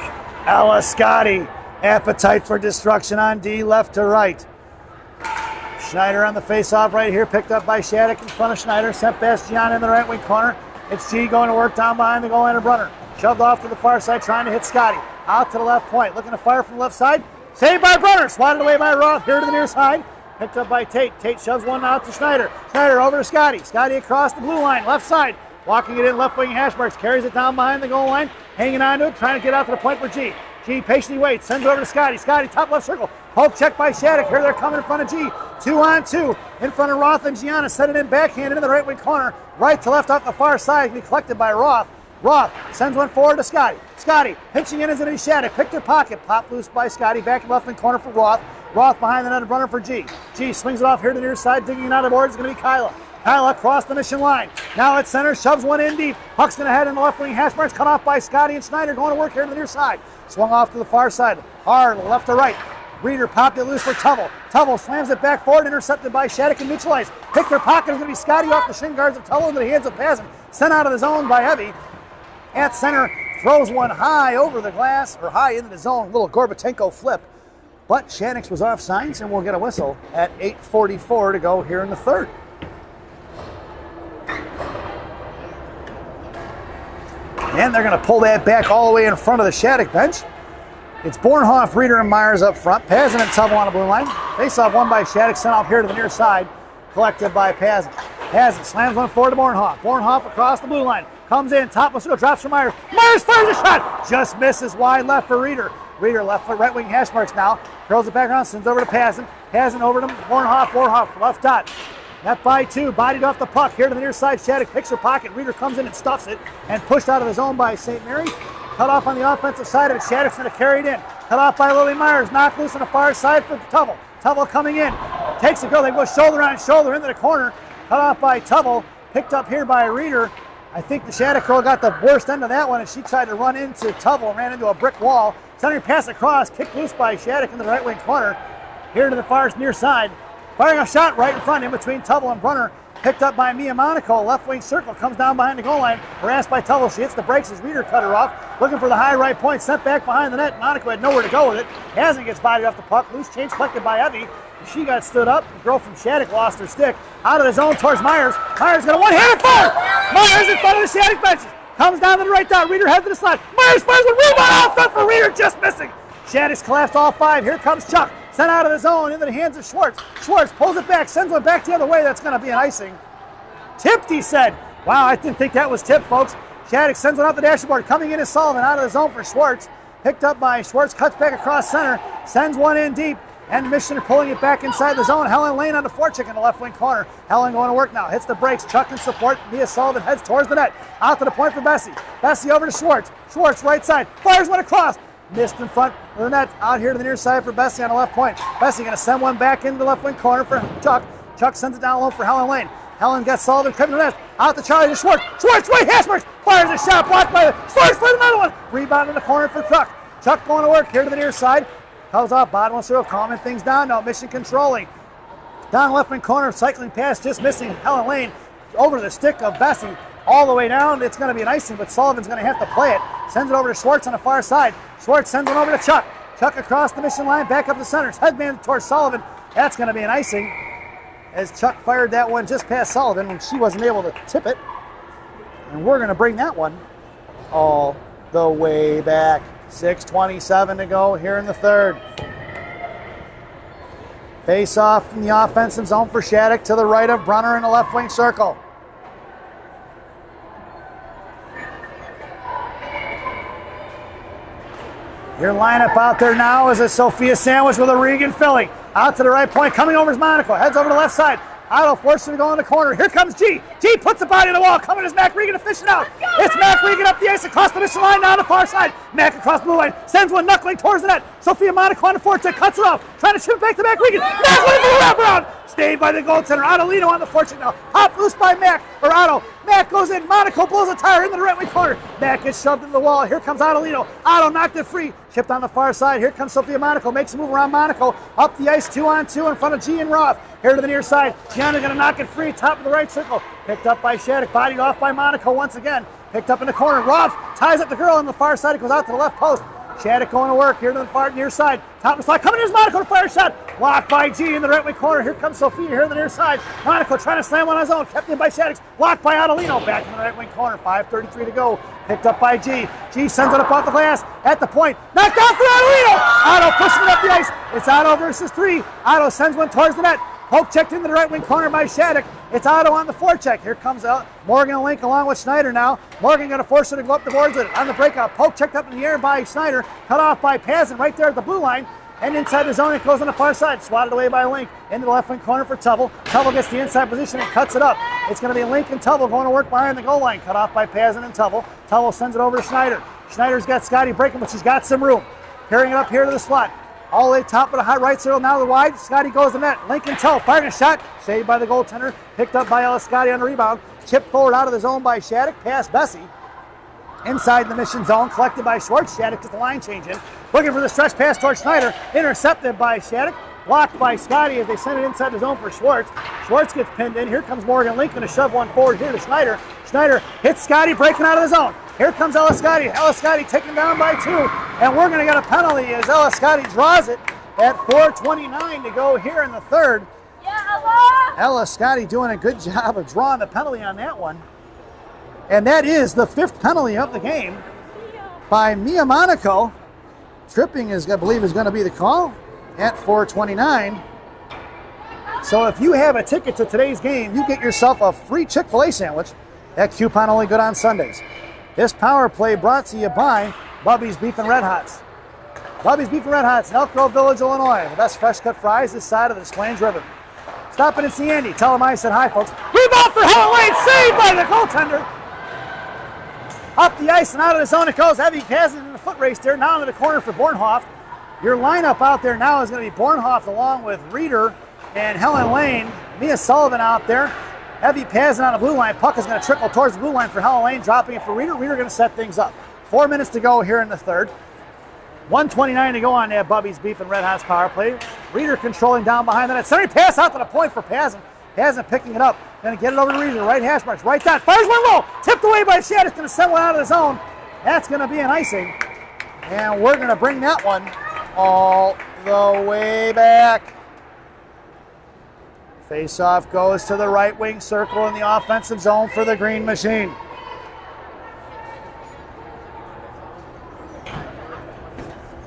Scotty. Appetite for destruction on D, left to right. Schneider on the face-off right here, picked up by Shattuck in front of Schneider. Sent past Gian in the right wing corner. It's G going to work down behind the goal line of Brunner. Shoved off to the far side, trying to hit Scotty. Out to the left point, looking to fire from the left side. Saved by Brunner, swatted away by Roth, here to the near side. Picked up by Tate. Tate shoves one out to Schneider. Schneider over to Scotty. Scotty across the blue line, left side. Walking it in, left wing hash marks. Carries it down behind the goal line. Hanging on to it, trying to get out to the point for G. G patiently waits, sends it over to Scotty. Scotty, top left circle. Poke check by Shattuck. Here they're coming in front of G. 2-on-2 in front of Roth and Gianna. Set it in backhand into the right wing corner. Right to left off the far side. Be collected by Roth. Roth sends one forward to Scotty. Scotty pitching in as it is Shattuck. Picked her pocket. Popped loose by Scotty. Back in left wing corner for Roth. Roth behind the net of Brunner for G. G swings it off here to the near side. Digging it out of the board is going to be Kyla. Kyla across the mission line. Now at center. Shoves one in deep. Puck's going to head in the left wing hash marks. Cut off by Scotty and Schneider. Going to work here to the near side. Swung off to the far side. Hard left to right. Reeder popped it loose for Tubble. Tubble slams it back forward. Intercepted by Shattuck and neutralized. Picked her pocket. Is going to be Scotty off the shin guards of Tubble into the hands of Pazin. Sent out of the zone by Heavy. At center, throws one high over the glass, or high into the zone, little Gorbatenko flip. But Shattuck was off signs, and we'll get a whistle at 8:44 to go here in the third. And they're going to pull that back all the way in front of the Shattuck bench. It's Bornhoff, Reeder, and Myers up front. Pazin and Tubble on the blue line. Face-off won by Shattuck, sent out here to the near side, collected by Pazin. Pazin slams one forward to Bornhoff. Bornhoff across the blue line. Comes in, top of the drops for Myers. Myers fires a shot. Just misses wide left for Reeder. Reeder left foot, right wing hash marks now. Curls it back around, sends over to Pazin. Pazin over to Bornhoff. Bornhoff left dot. That by two, bodied off the puck. Here to the near side, Shattuck picks her pocket. Reeder comes in and stuffs it and pushed out of the zone by St. Mary. Cut off on the offensive side of it. Shattuck's going to carry it in. Cut off by Lily Myers. Knocked loose on the far side for Tubble. Tubble coming in. Takes it, go. They go shoulder on shoulder into the corner. Cut off by Tubble. Picked up here by Reeder. I think the Shattuck girl got the worst end of that one, and she tried to run into Tubble and ran into a brick wall. Centering pass across, kicked loose by Shattuck in the right wing corner. Here to the far near side. Firing a shot right in front, in between Tubble and Brunner. Picked up by Mia Monaco. Left wing circle, comes down behind the goal line. Harassed by Tubble. She hits the brakes as Reeder cut her off. Looking for the high right point, sent back behind the net. Monaco had nowhere to go with it. Hasn't gets bodied off the puck. Loose change collected by Evie. She got stood up. The girl from Shattuck lost her stick. Out of the zone towards Myers. Myers got a one-handed fire. Myers in front of the Shattuck benches. Comes down to the right dot. Reeder heads to the slide. Myers fires a rebound out front for Reeder, just missing. Shattuck's collapsed all five. Here comes Chuck. Sent out of the zone into the hands of Schwartz. Schwartz pulls it back, sends one back the other way. That's going to be an icing. Tipped, he said. Wow, I didn't think that was tipped, folks. Shattuck sends one off the dashboard. Coming in is Sullivan out of the zone for Schwartz. Picked up by Schwartz, cuts back across center, sends one in deep. And Missioner pulling it back inside the zone. Helen Lane on the forecheck in the left wing corner. Helen going to work now. Hits the brakes. Chuck in support. Mia Sullivan heads towards the net. Out to the point for Bessie. Bessie over to Schwartz. Schwartz right side. Fires one across. Missed in front of the net. Out here to the near side for Bessie on the left point. Bessie going to send one back into the left wing corner for Chuck. Chuck sends it down low for Helen Lane. Helen gets Sullivan coming to the net. Out to Charlie to Schwartz. Schwartz right hash marks. Fires a shot blocked by Schwartz for another one. Rebound in the corner for Chuck. Chuck going to work here to the near side. Comes off bottom of the circle, calming things down now. Mission controlling. Down left wing corner, cycling pass, just missing Helen Lane. Over the stick of Bessie. All the way down. It's going to be an icing, but Sullivan's going to have to play it. Sends it over to Schwartz on the far side. Schwartz sends it over to Chuck. Chuck across the mission line, back up the center. Headman towards Sullivan. That's going to be an icing. As Chuck fired that one just past Sullivan when she wasn't able to tip it. And we're going to bring that one all the way back. 6:27 to go here in the third. Face off in the offensive zone for Shattuck to the right of Brunner in the left wing circle. Your lineup out there now is a Sophia Sandwich with a Regan Philly. Out to the right point, coming over is Monaco. Heads over to the left side. Otto forced him to go in the corner. Here comes G. G puts the body on the wall. Coming is Mac Regan to fish it out. It's Mac Regan up the ice across the mission line, now to the far side. Mac across the blue line. Sends one knuckling towards the net. Sophia Monaco on the forecheck. Cuts it off. Trying to chip it back to Mac Regan. Mac looking for the wraparound. Stayed by the goaltender. Otto on the forecheck now. Hop loose by Mac. Or Otto. Mac goes in. Monaco blows a tire into the right wing corner. Mac gets shoved into the wall. Here comes Otto. Otto knocked it free. Chipped on the far side. Here comes Sophia Monaco. Makes a move around Monaco. Up the ice 2-on-2 in front of G and Roth. Here to the near side. Gianna going to knock it free. Top of the right circle. Picked up by Shattuck. Bodied off by Monaco once again. Picked up in the corner. Roth ties up the girl on the far side. It goes out to the left post. Shattuck going to work here to the far near side. Top of the slot. Coming in is Monaco to fire shot. Blocked by G in the right wing corner. Here comes Sophia here to the near side. Monaco trying to slam one on his own. Kept in by Shattuck. Blocked by Adelino. Back in the right wing corner. 5:33 to go. Picked up by G. G sends it up off the glass. At the point. Knocked out for Adelino. Otto pushing it up the ice. It's Otto versus 3. Otto sends one towards the net. Poke checked into the right wing corner by Shattuck. It's Otto on the forecheck. Here comes Morgan and Link along with Schneider now. Morgan going to force her to go up the boards with it. On the breakout. Poke checked up in the air by Schneider. Cut off by Pazin right there at the blue line. And inside the zone, it goes on the far side. Swatted away by Link. Into the left wing corner for Tubble. Tubble gets the inside position and cuts it up. It's going to be Link and Tubble going to work behind the goal line. Cut off by Pazin and Tubble. Tubble sends it over to Schneider. Schneider's got Scotty breaking, but she's got some room. Carrying it up here to the slot. All the way top of the high right circle, now to the wide. Scotty goes to the net. Lincoln Tell firing a shot. Saved by the goaltender. Picked up by Ellis Scotty on the rebound. Chipped forward out of the zone by Shattuck. Past Bessie. Inside the mission zone. Collected by Schwartz. Shattuck gets the line change in. Looking for the stretch pass towards Schneider. Intercepted by Shattuck. Blocked by Scotty as they send it inside the zone for Schwartz. Schwartz gets pinned in. Here comes Morgan Lincoln to shove one forward here to Schneider. Schneider hits Scotty breaking out of the zone. Here comes Ellis Scotty. Ellis Scotty taken down by 2. And we're going to get a penalty as Ellis Scotty draws it at 4:29 to go here in the third. Ellis Scotty doing a good job of drawing the penalty on that one. And that is the 5th penalty of the game by Mia Monaco. Tripping is, I believe, is going to be the call at 4:29. So if you have a ticket to today's game, you get yourself a free Chick-fil-A sandwich. That coupon only good on Sundays. This power play brought to you by Bubby's Beef and Red Hots. Bubby's Beef and Red Hots in Elk Grove Village, Illinois. The best fresh cut fries this side of the Des Plaines River. Stop in and see Andy. Tell him I said hi, folks. Rebound for Helen Lane. Saved by the goaltender. Up the ice and out of the zone it goes. Heavy passes in the foot race there. Now into the corner for Bornhoff. Your lineup out there now is going to be Bornhoff along with Reeder and Helen Lane. Mia Sullivan out there. Heavy passing on the blue line. Puck is going to trickle towards the blue line for Helen Lane. Dropping it for Reeder. Reeder going to set things up. 4 minutes to go here in the third. 1:29 to go on that Bubby's Beef and Red Hots power play. Reeder controlling down behind the net. Centering pass out to the point for Pazin. Pazin picking it up. Going to get it over to Reeder. Right hash marks. Right dot. Fires one low. Tipped away by Shattuck. Going to settle out of the zone. That's going to be an icing. And we're going to bring that one all the way back. Face-off goes to the right wing circle in the offensive zone for the Green Machine.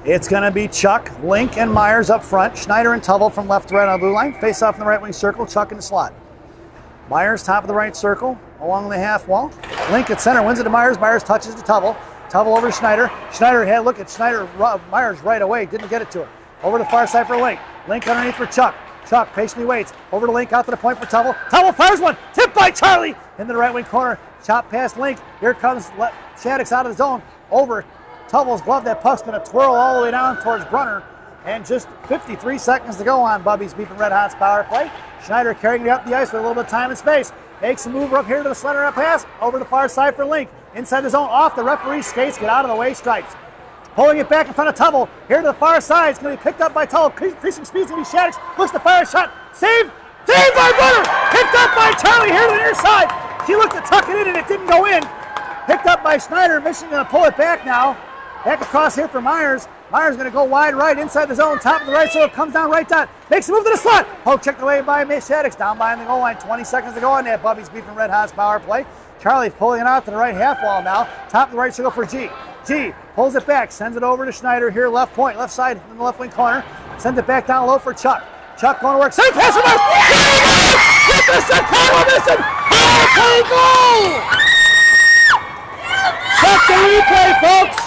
It's going to be Chuck, Link, and Myers up front. Schneider and Tubble from left to right on the blue line. Face off in the right wing circle. Chuck in the slot. Myers top of the right circle along the half wall. Link at center wins it to Myers. Myers touches to Tubble. Tubble over to Schneider. Schneider had look at Schneider. Myers right away. Didn't get it to her. Over to the far side for Link. Link underneath for Chuck. Chuck patiently waits. Over to Link out to the point for Tubble. Tubble fires one. Tipped by Charlie into the right wing corner. Chop past Link. Here comes Shattuck's out of the zone. Over Tubble's glove. That puck's going to twirl all the way down towards Brunner. And just 53 seconds to go on Bubby's Beef and Red Hots power play. Schneider carrying it up the ice with a little bit of time and space. Makes a move up here to the center of pass. Over to the far side for Link. Inside the zone, off the referee's skates. Get out of the way, stripes. Pulling it back in front of Tubble. Here to the far side. It's going to be picked up by Tubble. Increasing speeds to be Shattuck. Looks to fire a shot. Saved by Brunner. Picked up by Charlie here to the near side. She looked to tuck it in and it didn't go in. Picked up by Schneider. Mission going to pull it back now. Back across here for Myers. Myers going to go wide right inside the zone. Top of the right circle. Comes down right dot. Makes a move to the slot. Poke checked away by Shattuck. Down behind the goal line. 20 seconds to go on that Bubby's Beef and Red Hots power play. Charlie pulling it out to the right half wall now. Top of the right circle for G. G pulls it back. Sends it over to Schneider here left point. Left side in the left wing corner. Sends it back down low for Chuck. Chuck going to work. Same pass for Myers. Get the Chicago mission. Power play goal. Check the replay, folks.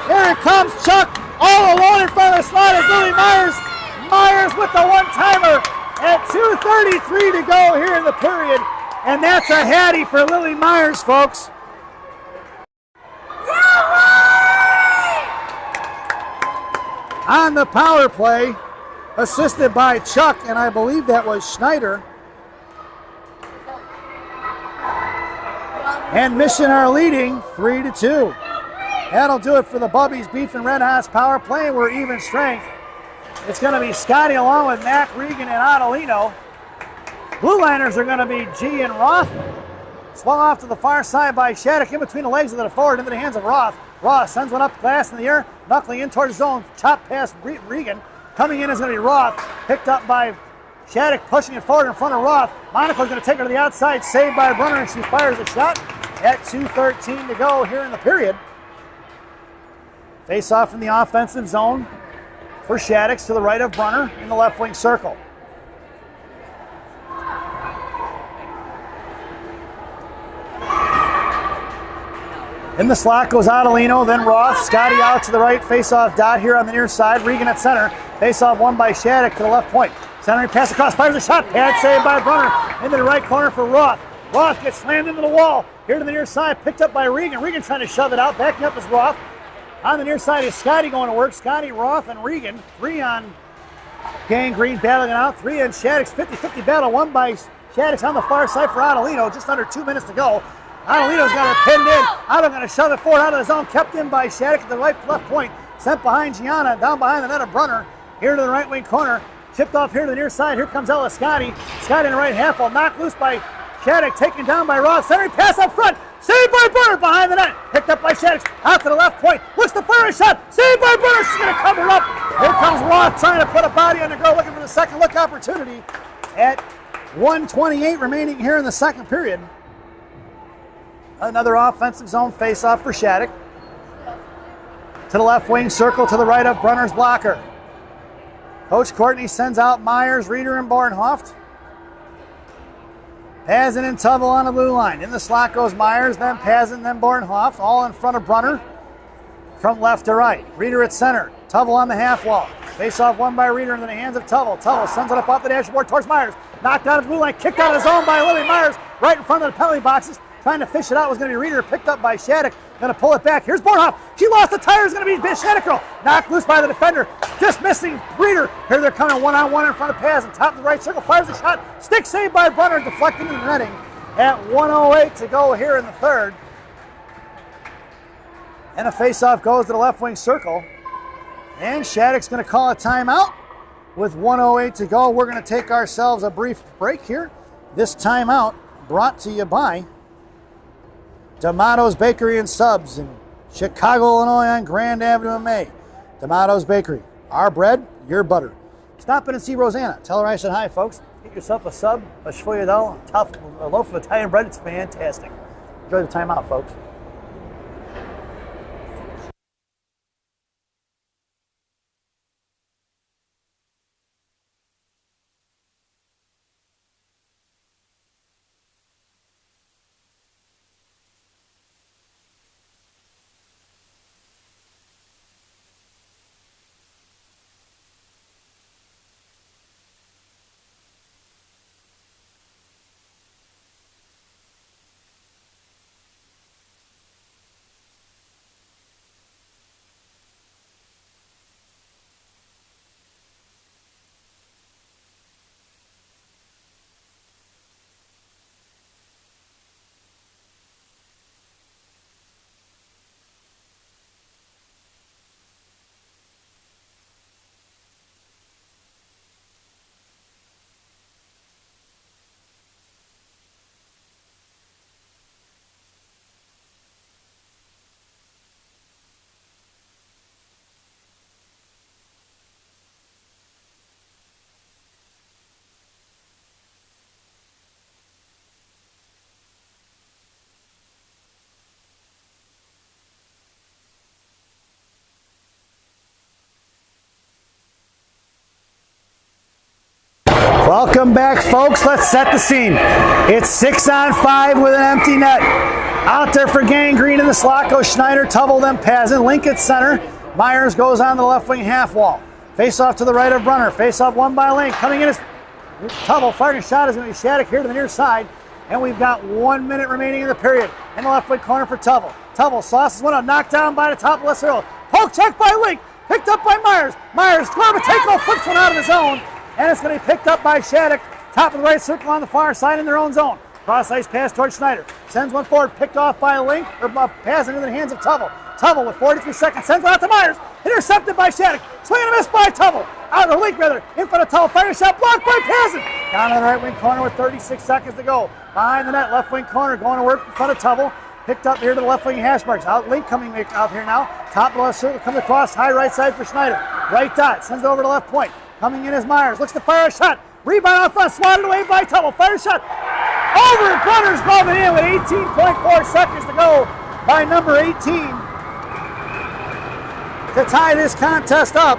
Here it comes, Chuck, all alone in front of the slot is Lily Myers. Myers with the one-timer. at 2:33 to go here in the period. And that's a hattie for Lily Myers, folks. On the power play, assisted by Chuck, and I believe that was Schneider. And Mission are leading 3-2. That'll do it for the Bubbies Beef and Red Hots power play. We're even strength. It's going to be Scotty along with Mac, Regan, and Adelino. Blue Liners are going to be G and Roth. Swung off to the far side by Shattuck in between the legs of the forward into the hands of Roth. Roth sends one up, glass in the air, knuckling in towards the zone. Chop past Regan. Coming in is going to be Roth. Picked up by Shattuck, pushing it forward in front of Roth. Monaco's going to take her to the outside, saved by Brunner, and she fires a shot at 2:13 to go here in the period. Face off in the offensive zone for Shattuck to the right of Brunner in the left wing circle. In the slot goes Adelino, then Roth. Scotty out to the right, face-off dot here on the near side. Regan at center. Face-off won by Shattuck to the left point. Centering pass across, fires a shot. Pad saved by Brunner into the right corner for Roth. Roth gets slammed into the wall. Here to the near side, picked up by Regan. Regan trying to shove it out. Backing up is Roth. On the near side is Scotty going to work. Scotty, Roth, and Regan. 3 on Gangrene battling it out. 3 on Shattuck's 50-50 battle. Won by Shattuck's on the far side for Adelino. Just under 2 minutes to go. Adelino's got her pinned in. Adel going to shove it forward out of the zone. Kept in by Shattuck at the left point. Sent behind Gianna. Down behind the net of Brunner. Here to the right wing corner. Chipped off here to the near side. Here comes Ella Scotty. Scotty in the right half. Knocked loose by Shattuck. Taken down by Roth. Centering pass up front. Saved by Brunner behind the net. Picked up by Shattuck. Out to the left point. Looks to fire a shot. Saved by Brunner. She's going to cover it up. Here comes Roth trying to put a body on the girl. Looking for the second look opportunity at 1:28 remaining here in the second period. Another offensive zone face-off for Shattuck. To the left wing circle to the right of Brunner's blocker. Coach Courtney sends out Myers, Reeder, and Bornhoft. Pazin and Tubble on the blue line. In the slot goes Myers, then Pazin, then Bornhoft, all in front of Brunner from left to right. Reeder at center. Tubble on the half wall. Face-off won by Reeder into the hands of Tubble. Tubble sends it up off the dashboard towards Myers. Knocked out of the blue line, kicked out of the zone by Lily Myers, right in front of the penalty boxes. Trying to fish it out was going to be Reeder, picked up by Shattuck. Going to pull it back. Here's Bornhoff. She lost the tire. Is going to be Shattuck girl. Knocked loose by the defender. Just missing Reeder. Here they're coming one-on-one in front of Paz. And top of the right circle. Fires a shot. Stick saved by Brunner. Deflecting into the netting at 1:08 to go here in the third. And a face-off goes to the left wing circle. And Shattuck's going to call a timeout with 1:08 to go. We're going to take ourselves a brief break here. This timeout brought to you by D'Amato's Bakery and Subs in Chicago, Illinois on Grand Avenue in May. D'Amato's Bakery. Our bread, your butter. Stop in and see Rosanna. Tell her I said hi, folks. Get yourself a sub, a schvoyadel, a loaf of Italian bread. It's fantastic. Enjoy the timeout, folks. Welcome back, folks. Let's set the scene. It's 6-on-5 with an empty net. Out there for Gangrene in the slot goes Schneider, Tubble, then Pazin. Link at center. Myers goes on the left wing half wall. Face off to the right of Brunner. Face off won by Link. Coming in is Tubble firing a shot is going to be Shattuck here to the near side. And we've got 1 minute remaining in the period. In the left wing corner for Tubble. Tubble sauces one up, knocked down by the top left circle. Poke check by Link, picked up by Myers. Myers, Gorbateko flips one out of his zone. And it's going to be picked up by Shattuck. Top of the right circle on the far side in their own zone. Cross ice pass towards Schneider. Sends one forward, picked off by Link, or pass into the hands of Tubble. Tubble with 43 seconds, sends it out to Myers. Intercepted by Shattuck. Swing and a miss by Tubble. Out of the Link, rather. In front of Tubble. Firing shot blocked by Pazin. Down to the right wing corner with 36 seconds to go. Behind the net, left wing corner, going to work in front of Tubble. Picked up here to the left wing hash marks. Out Link coming out here now. Top of the left circle, coming across. High right side for Schneider. Right dot. Sends it over to left point. Coming in is Myers. Looks to fire a shot. Rebound out front. Swatted away by Tubble. Fire shot. Over Brunner's glove and in with 18.4 seconds to go by number 18 to tie this contest up.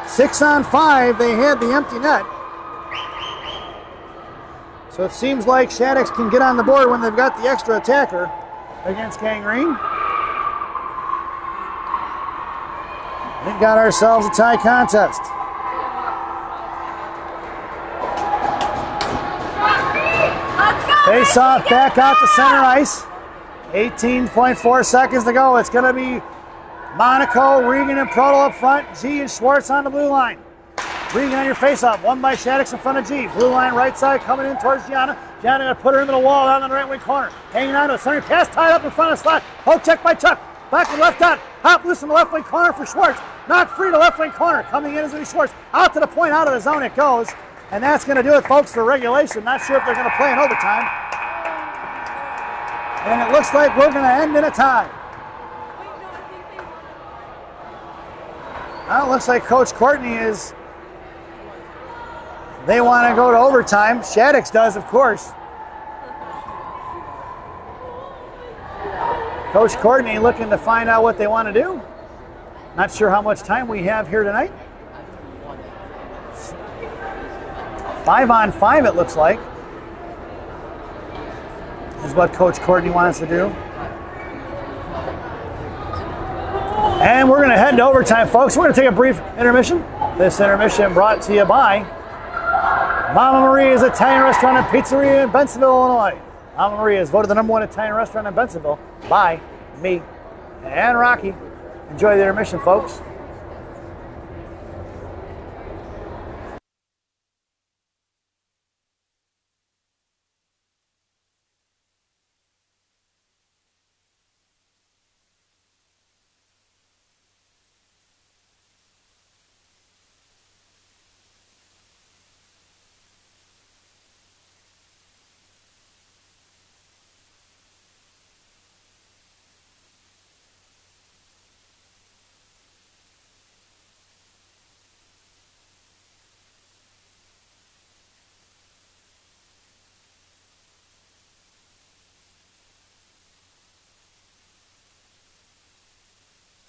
6 on 5, they had the empty net. So it seems like Shattuck can get on the board when they've got the extra attacker against Gangrene. We've got ourselves a tie contest. Face off back out to center ice. 18.4 seconds to go. It's going to be Monaco, Regan, and Proto up front. G and Schwartz on the blue line. Regan on your face-off. One by Shattuck in front of G. Blue line right side coming in towards Gianna. Gianna going to put her into the wall down on the right wing corner. Hanging on to a center pass tied up in front of the slot. Poke check by Chuck. Back to the left dot. Hop loose in the left wing corner for Schwartz. Knocked free to left wing corner. Coming in is going to be Schwartz. Out to the point, out of the zone it goes. And that's going to do it, folks, for regulation. Not sure if they're going to play in overtime. And it looks like we're going to end in a tie. Well, it looks like Coach Courtney is... They want to go to overtime. Shattuck does, of course. Coach Courtney looking to find out what they want to do. Not sure how much time we have here tonight. 5 on 5 it looks like is what Coach Courtney wants to do. And we're going to head to overtime, folks. We're going to take a brief intermission. This intermission brought to you by Mama Maria's Italian Restaurant and Pizzeria in Bensenville, Illinois. Mama Maria is voted the #1 Italian restaurant in Bensenville by me and Rocky. Enjoy the intermission, folks.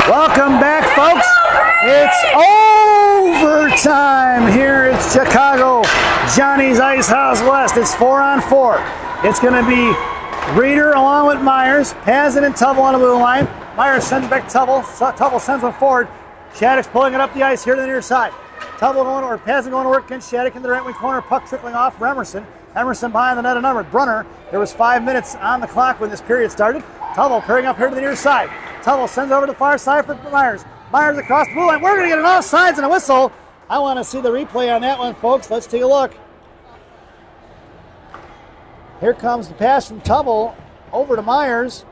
Welcome back, folks. It's overtime here at Chicago Johnny's Ice House West. It's 4 on 4. It's going to be Reeder along with Myers, Pazin and Tubble on the blue line. Myers sends back Tubble. Tubble sends one forward. Shattuck's pulling it up the ice here to the near side. Tubble going, or Pazin going to work against Shattuck in the right wing corner. Puck trickling off for Emerson. Emerson behind the net, a number. Brunner. There was 5 minutes on the clock when this period started. Tubble carrying up here to the near side. Tubble sends over to the far side for Myers. Myers across the blue line. We're going to get an offsides and a whistle. I want to see the replay on that one, folks. Let's take a look. Here comes the pass from Tubble over to Myers.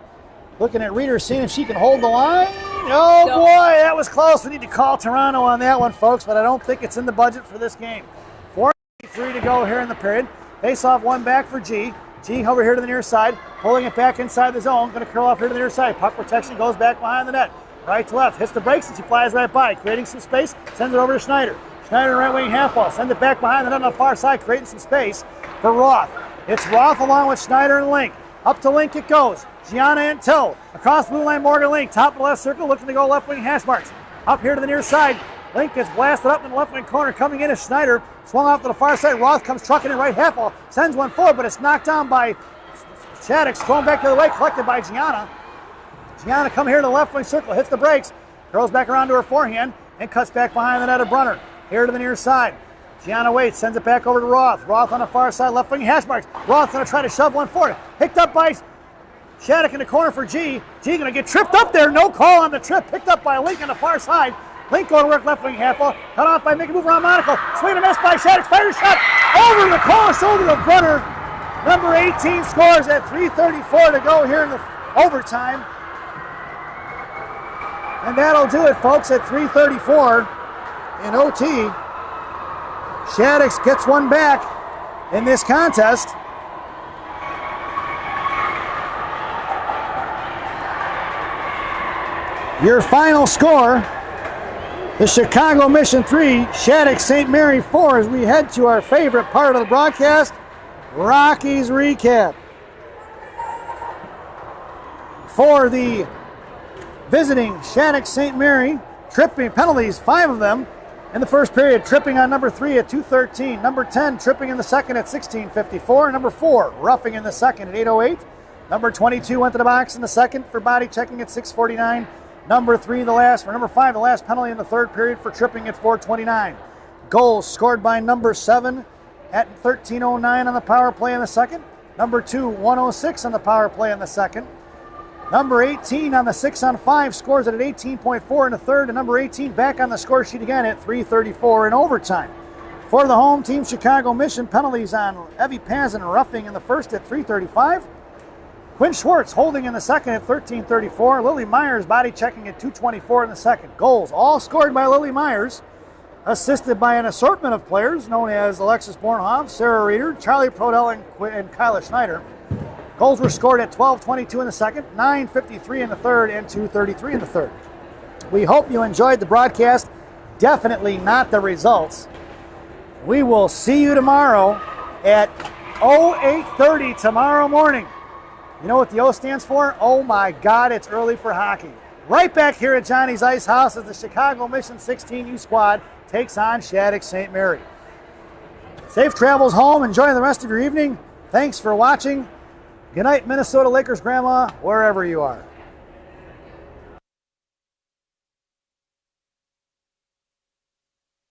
Looking at Reeder, seeing if she can hold the line. Oh, boy, that was close. We need to call Toronto on that one, folks, but I don't think it's in the budget for this game. 4:3 to go here in the period. Face off one back for G. G over here to the near side, pulling it back inside the zone. Going to curl off here to the near side. Puck protection goes back behind the net. Right to left, hits the brakes and she flies right by, creating some space. Sends it over to Schneider. Schneider right wing half ball. Send it back behind the net on the far side, creating some space for Roth. It's Roth along with Schneider and Link. Up to Link it goes. Gianna and Till. Across the blue line, Morgan Link. Top of the left circle, looking to go left wing hash marks. Up here to the near side. Link gets blasted up in the left wing corner. Coming in is Schneider. Swung off to the far side. Roth comes trucking in right half ball. Sends one forward, but it's knocked down by Shattuck. Thrown back the other way, collected by Gianna. Gianna come here to the left wing circle, hits the brakes. Curls back around to her forehand. and cuts back behind the net of Brunner. Here to the near side. Gianna waits, sends it back over to Roth. Roth on the far side, left wing hash marks. Roth going to try to shove one forward. Picked up by Shattuck in the corner for G. G going to get tripped up there. No call on the trip. Picked up by Link on the far side. Link going to work left wing half ball. Cut off by making move around Monaco. Swing and miss by Shattuck. Fire shot over the cross, over to Brunner. Number 18 scores at 3:34 to go here in the overtime. And that'll do it, folks, at 3:34 in OT. Shattuck gets one back in this contest. Your final score, the Chicago Mission 3, Shattuck St. Mary 4, as we head to our favorite part of the broadcast, Rockies recap. For the visiting Shattuck St. Mary, tripping penalties, 5 of them in the first period. Tripping on number 3 at 2:13. Number 10, tripping in the second at 16:54. Number 4, roughing in the second at 8:08. Number 22 went to the box in the second for body checking at 6:49. Number 5, the last penalty in the third period for tripping at 4:29. Goals scored by number 7 at 13:09 on the power play in the second. Number 2, 1:06 on the power play in the second. Number 18 on the 6-on-5 scores it at 18.4 in the third, and number 18 back on the score sheet again at 3:34 in overtime. For the home team, Chicago Mission, penalties on Evie Pazin roughing in the first at 3:35. Quinn Schwartz holding in the second at 13:34. Lily Myers body checking at 2:24 in the second. Goals all scored by Lily Myers, assisted by an assortment of players known as Alexis Bornhoff, Sarah Reeder, Charlie Prodell, and Kyla Schneider. Goals were scored at 12:22 in the second, 9:53 in the third, and 2:33 in the third. We hope you enjoyed the broadcast. Definitely not the results. We will see you tomorrow at 08:30 tomorrow morning. You know what the O stands for? Oh my God, it's early for hockey. Right back here at Johnny's Ice House as the Chicago Mission 16U squad takes on Shattuck St. Mary. Safe travels home. Enjoy the rest of your evening. Thanks for watching. Good night, Minnesota Lakers grandma, wherever you are.